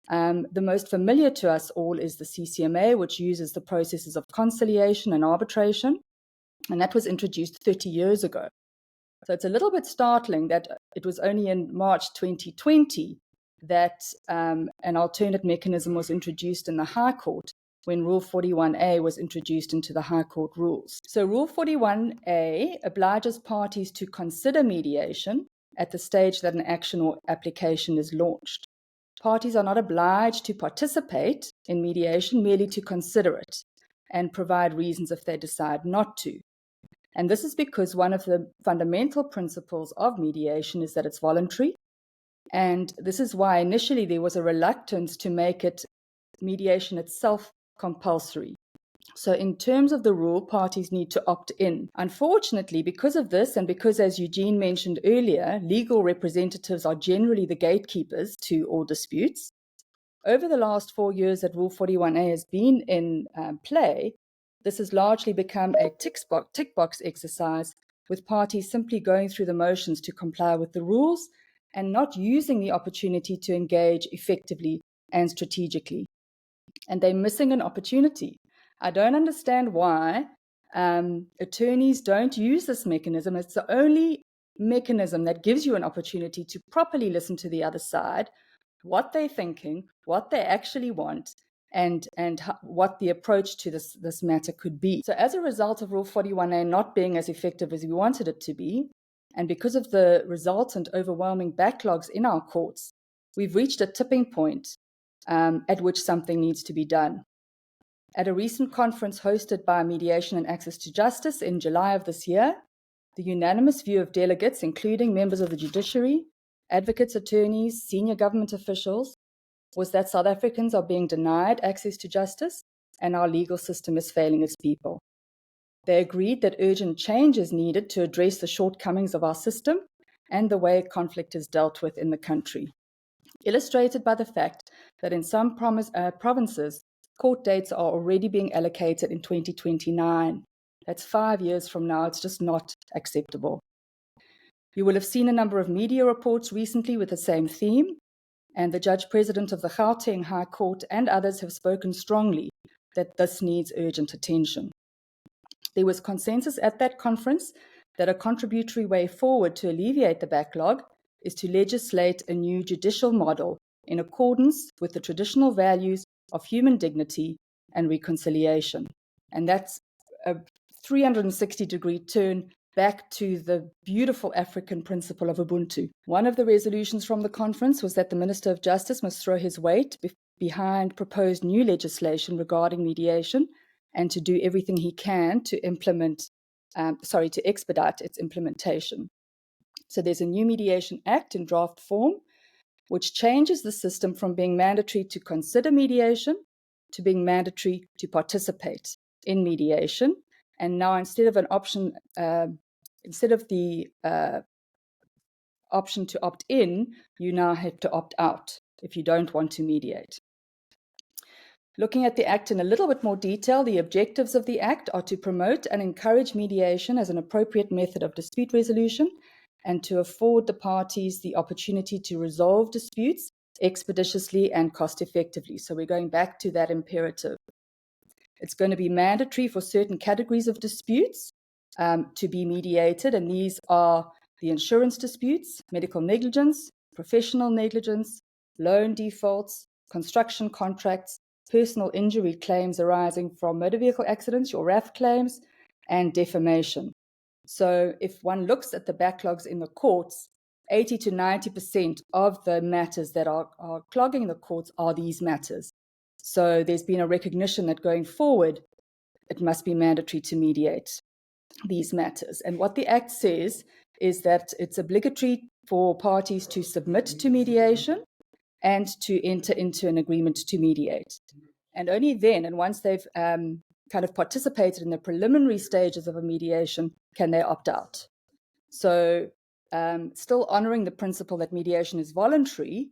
The most familiar to us all is the CCMA, which uses the processes of conciliation and arbitration, and that was introduced 30 years ago. So it's a little bit startling that it was only in March 2020 that an alternate mechanism was introduced in the High Court when Rule 41A was introduced into the High Court rules. So Rule 41A obliges parties to consider mediation at the stage that an action or application is launched. Parties are not obliged to participate in mediation, merely to consider it and provide reasons if they decide not to. And this is because one of the fundamental principles of mediation is that it's voluntary. And this is why initially there was a reluctance to make it mediation itself compulsory. So in terms of the rule, parties need to opt in. Unfortunately, because of this, and because, as Eugene mentioned earlier, legal representatives are generally the gatekeepers to all disputes, over the last 4 years that Rule 41A has been in play, this has largely become a tick box exercise, with parties simply going through the motions to comply with the rules and not using the opportunity to engage effectively and strategically. And they're missing an opportunity. I don't understand why attorneys don't use this mechanism. It's the only mechanism that gives you an opportunity to properly listen to the other side, what they're thinking, what they actually want, and what the approach to this matter could be. So as a result of Rule 41A not being as effective as we wanted it to be, and because of the resultant overwhelming backlogs in our courts, we've reached a tipping point at which something needs to be done. At a recent conference hosted by Mediation and Access to Justice in July of this year, the unanimous view of delegates, including members of the judiciary, advocates, attorneys, senior government officials, was that South Africans are being denied access to justice and our legal system is failing its people. They agreed that urgent change is needed to address the shortcomings of our system and the way conflict is dealt with in the country, illustrated by the fact that in some provinces, court dates are already being allocated in 2029. That's 5 years from now. It's just not acceptable. You will have seen a number of media reports recently with the same theme, and the Judge President of the Gauteng High Court and others have spoken strongly that this needs urgent attention. There was consensus at that conference that a contributory way forward to alleviate the backlog is to legislate a new judicial model in accordance with the traditional values of human dignity and reconciliation. And that's a 360-degree turn back to the beautiful African principle of Ubuntu. One of the resolutions from the conference was that the Minister of Justice must throw his weight behind proposed new legislation regarding mediation and to do everything he can to expedite its implementation. So there's a new Mediation Act in draft form, which changes the system from being mandatory to consider mediation to being mandatory to participate in mediation. And now instead of the option to opt in, you now have to opt out if you don't want to mediate. Looking at the Act in a little bit more detail, the objectives of the Act are to promote and encourage mediation as an appropriate method of dispute resolution and to afford the parties the opportunity to resolve disputes expeditiously and cost effectively. So we're going back to that imperative. It's going to be mandatory for certain categories of disputes to be mediated, and these are the insurance disputes, medical negligence, professional negligence, loan defaults, construction contracts, personal injury claims arising from motor vehicle accidents, your RAF claims, and defamation. So if one looks at the backlogs in the courts, 80 to 90% of the matters that are clogging the courts are these matters. So there's been a recognition that going forward, it must be mandatory to mediate these matters. And what the Act says is that it's obligatory for parties to submit to mediation and to enter into an agreement to mediate. And only then, and once they've kind of participated in the preliminary stages of a mediation, can they opt out. So still honoring the principle that mediation is voluntary,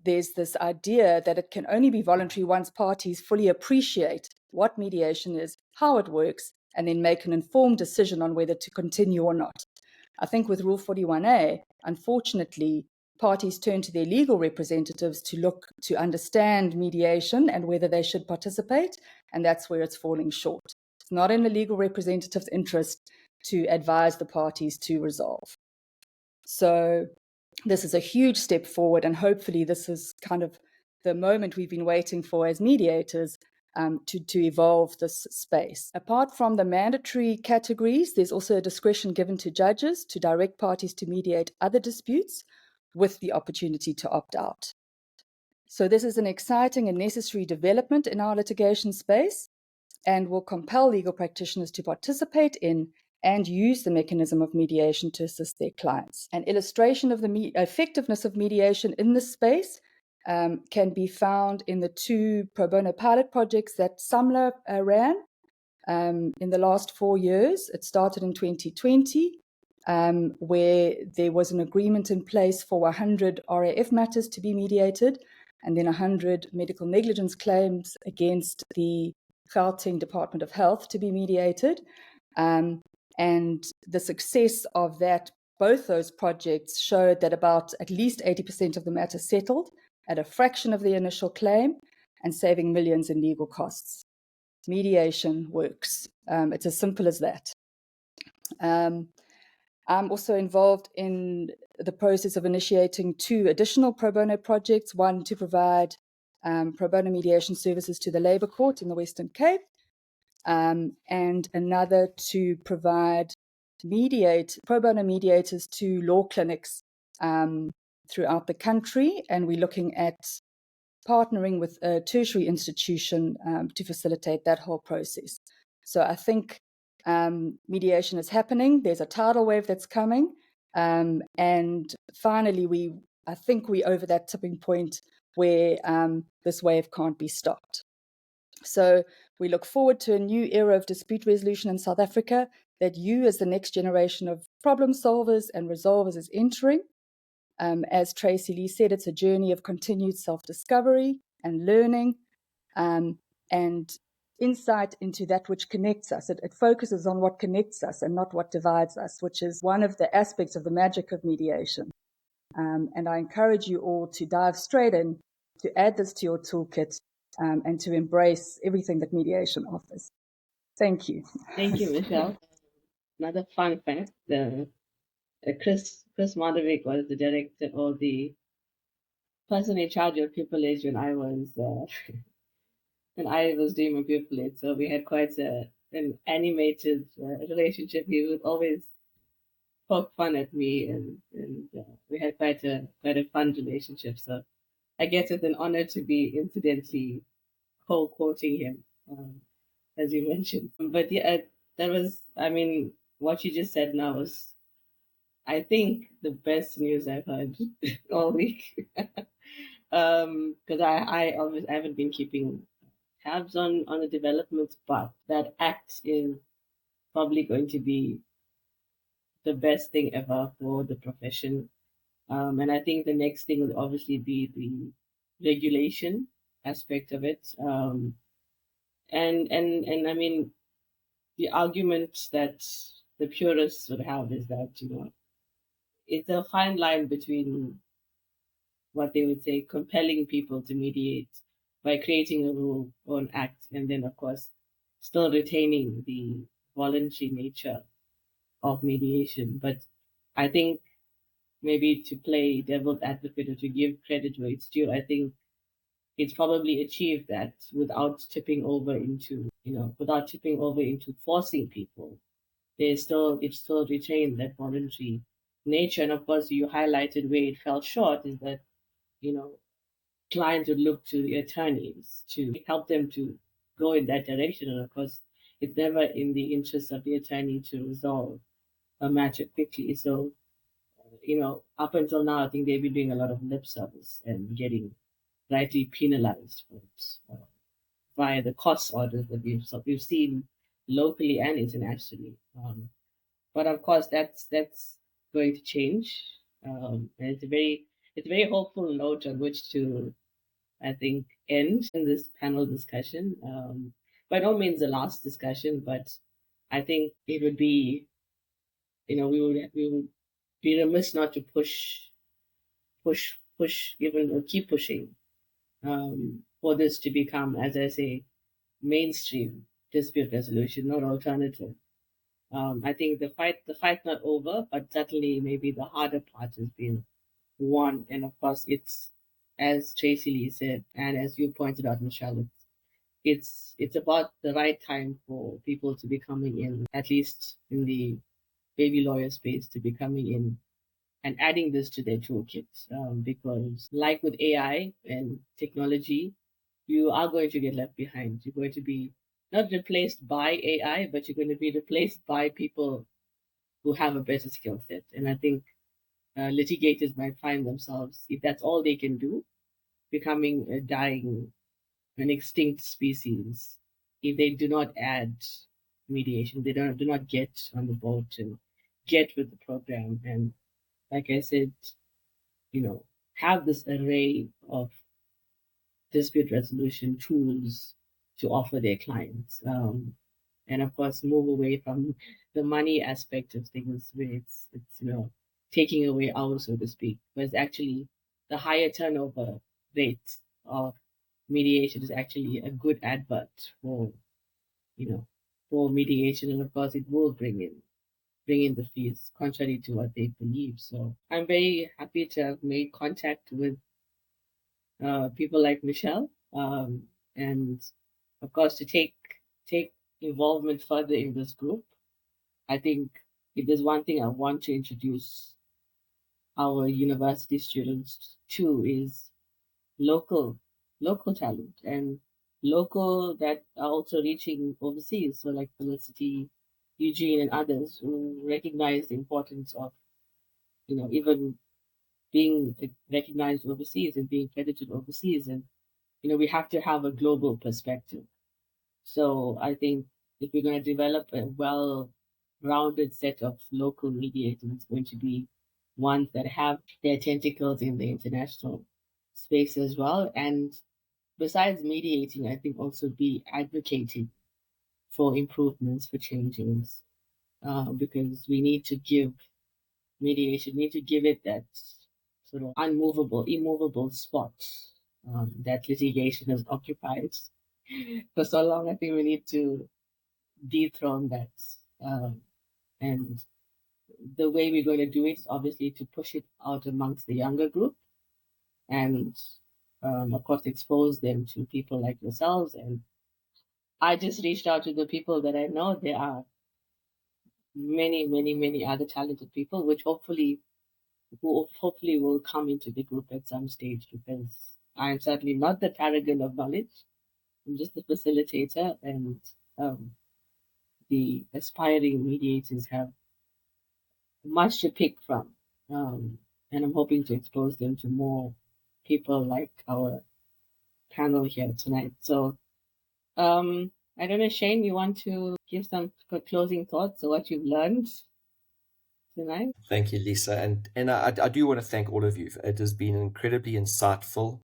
there's this idea that it can only be voluntary once parties fully appreciate what mediation is, how it works, and then make an informed decision on whether to continue or not. I think with Rule 41A, unfortunately, parties turn to their legal representatives to look to understand mediation and whether they should participate, and that's where it's falling short. It's not in the legal representative's interest to advise the parties to resolve. So this is a huge step forward, and hopefully this is kind of the moment we've been waiting for as mediators to evolve this space. Apart from the mandatory categories, there's also a discretion given to judges to direct parties to mediate other disputes with the opportunity to opt out. So this is an exciting and necessary development in our litigation space and will compel legal practitioners to participate in and use the mechanism of mediation to assist their clients. An illustration of the effectiveness of mediation in this space can be found in the 2 pro bono pilot projects that SAMLA ran in the last 4 years. It started in 2020, where there was an agreement in place for 100 RAF matters to be mediated, and then 100 medical negligence claims against the Gauteng Department of Health to be mediated. And the success of that, both those projects showed that about at least 80% of the matters settled at a fraction of the initial claim and saving millions in legal costs. Mediation works. It's as simple as that. I'm also involved in the process of initiating 2 additional pro bono projects, one to provide pro bono mediation services to the Labour Court in the Western Cape, and another to provide pro bono mediators to law clinics throughout the country. And we're looking at partnering with a tertiary institution to facilitate that whole process. So I think mediation is happening. There's a tidal wave that's coming. And finally, I think we're over that tipping point where this wave can't be stopped. So we look forward to a new era of dispute resolution in South Africa that you, as the next generation of problem solvers and resolvers, is entering. As Tracy Lee said, it's a journey of continued self-discovery and learning and insight into that which connects us. It focuses on what connects us and not what divides us, which is one of the aspects of the magic of mediation. And I encourage you all to dive straight in, to add this to your toolkit, and to embrace everything that mediation offers. Thank you. Thank you, Michelle. another fun fact: Chris Modovic was the director or the person in charge of pupillage when I was doing my pupillage. So we had quite an animated relationship. He would always poke fun at me, and we had quite a fun relationship. So I guess it's an honor to be incidentally quoting him, as you mentioned. But yeah, that was, I mean, what you just said now was, I think, the best news I've heard all week. Because I haven't been keeping tabs on the developments, but that act is probably going to be the best thing ever for the profession. And I think the next thing will obviously be the regulation aspect of it. And I mean, the argument that the purists would have is that, it's a fine line between what they would say compelling people to mediate by creating a rule or an act, and then, of course, still retaining the voluntary nature of mediation. But I think, maybe to play devil's advocate or to give credit where it's due, I think it's probably achieved that without tipping over into forcing people. It's still retained that voluntary nature. And of course, you highlighted where it fell short is that, you know, clients would look to the attorneys to help them to go in that direction. And of course, it's never in the interest of the attorney to resolve a matter quickly. So, up until now, I think they've been doing a lot of lip service and getting rightly penalized for it, via the cost orders that we've seen locally and internationally. But of course, that's going to change, and it's a very hopeful note on which to, I think, end in this panel discussion. By no means the last discussion, but I think it would be, we would be remiss not to push, even or keep pushing, for this to become, as I say, mainstream dispute resolution, not alternative. I think the fight not over, but certainly maybe the harder part has been won. And of course, it's, as Tracy Lee said, and as you pointed out, Michelle, it's about the right time for people to be coming in, at least in the baby lawyer space, to be coming in and adding this to their toolkit. Because, like with AI and technology, you are going to get left behind. You're going to be not replaced by AI, but you're going to be replaced by people who have a better skill set. And I think litigators might find themselves, if that's all they can do, becoming a dying, an extinct species if they do not add mediation. They do not get on the boat and get with the program. And like I said, have this array of dispute resolution tools to offer their clients. And of course, move away from the money aspect of things where it's taking away hours, so to speak. But it's actually the higher turnover rate of mediation is actually a good advert for, for mediation. And of course, it will bring in the fees, contrary to what they believe. So I'm very happy to have made contact with people like Michelle, and of course to take involvement further in this group. I think if there's one thing I want to introduce our university students to is local talent, and local that are also reaching overseas. So like Felicity, Eugene, and others who recognize the importance of, even being recognized overseas and being credited overseas. And, we have to have a global perspective. So I think if we're going to develop a well-rounded set of local mediators, it's going to be ones that have their tentacles in the international space as well. And besides mediating, I think also be advocating for improvements, for changes, because we need to give mediation, need to give it that sort of immovable spot that litigation has occupied for so long. I think we need to dethrone that, And the way we're going to do it is obviously to push it out amongst the younger group and, of course, expose them to people like yourselves. And I just reached out to the people that I know. There are many, many, many other talented people, which hopefully will come into the group at some stage, because I'm certainly not the paragon of knowledge. I'm just the facilitator, and the aspiring mediators have much to pick from. And I'm hoping to expose them to more people like our panel here tonight. So, I don't know, Shane, you want to give some closing thoughts of what you've learned tonight? Thank you, Lisa. And I do want to thank all of you. It has been incredibly insightful.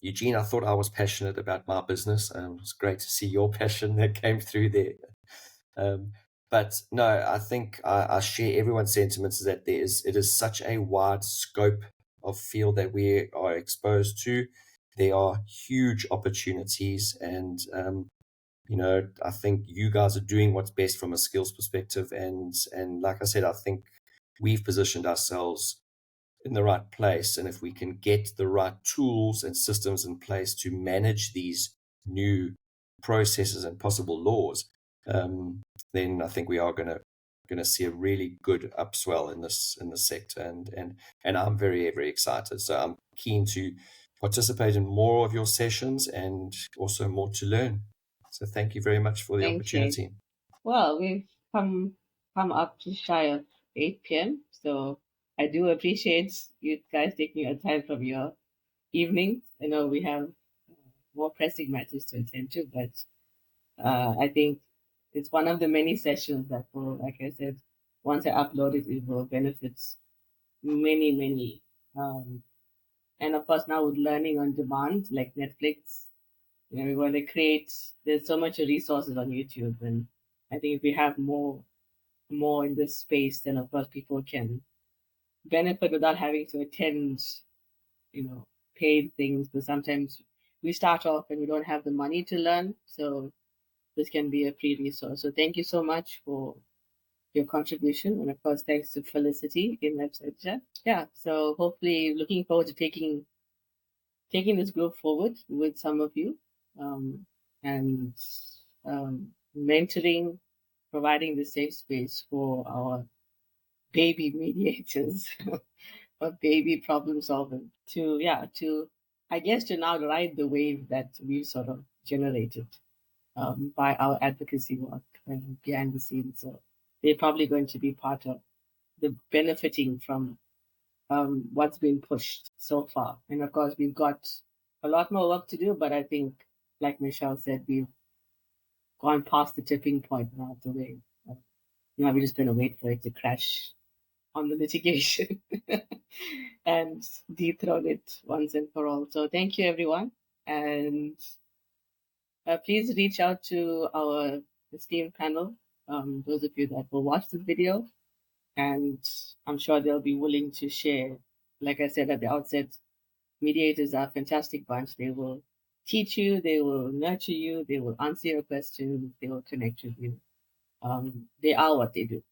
Eugene, I thought I was passionate about my business. It was great to see your passion that came through there. But no, I think I share everyone's sentiments that it is such a wide scope of field that we are exposed to. There are huge opportunities, and I think you guys are doing what's best from a skills perspective, and like I said, I think we've positioned ourselves in the right place, and if we can get the right tools and systems in place to manage these new processes and possible laws, then I think we are going to see a really good upswell in this sector, and I'm very, very excited. So I'm keen to participate in more of your sessions and also more to learn. So thank you very much for the opportunity. You. Well, we've come up to shy of 8 p.m. So I do appreciate you guys taking your time from your evenings. I know we have more pressing matters to attend to, but I think it's one of the many sessions that will, like I said, once I upload it, it will benefit many, many. And of course, now with learning on demand, like Netflix, we want to create, there's so much resources on YouTube. And I think if we have more in this space, then of course people can benefit without having to attend, paid things. But sometimes we start off and we don't have the money to learn. So this can be a free resource. So thank you so much for your contribution. And of course, thanks to Felicity in website. Yeah. So hopefully looking forward to taking this group forward with some of you, and mentoring, providing the safe space for our baby mediators or baby problem solvers to now ride the wave that we've sort of generated by our advocacy work behind the scenes. So they're probably going to be part of the benefiting from what's been pushed so far. And of course, we've got a lot more work to do, but I think, like Michelle said, we've gone past the tipping point now of the wave. Now we're just going to wait for it to crash on the litigation and dethrone it once and for all. So thank you, everyone. And please reach out to our esteemed panel, those of you that will watch this video. And I'm sure they'll be willing to share. Like I said at the outset, mediators are a fantastic bunch. They will teach you, they will nurture you, they will answer your questions, they will connect with you. They are what they do.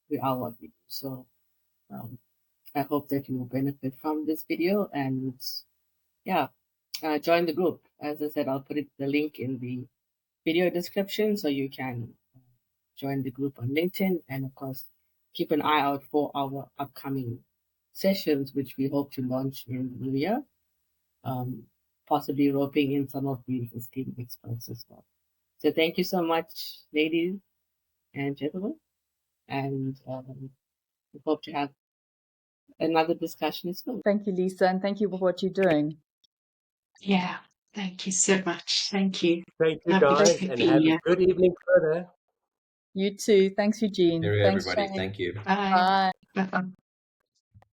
We are what we do. So I hope that you will benefit from this video, and join the group. As I said, I'll put the link in the video description so you can join the group on LinkedIn, and of course, keep an eye out for our upcoming sessions, which we hope to launch in the new year, possibly roping in some of these esteemed experts as well. So thank you so much, ladies and gentlemen, and we hope to have another discussion soon. Thank you, Lisa, and thank you for what you're doing. Yeah, thank you so much. Thank you. Thank you, Lovely guys, to and be have here. a good evening further. You too. Thanks, Eugene. Very, Thanks, everybody. Shane. Thank you. Bye. Bye. Bye.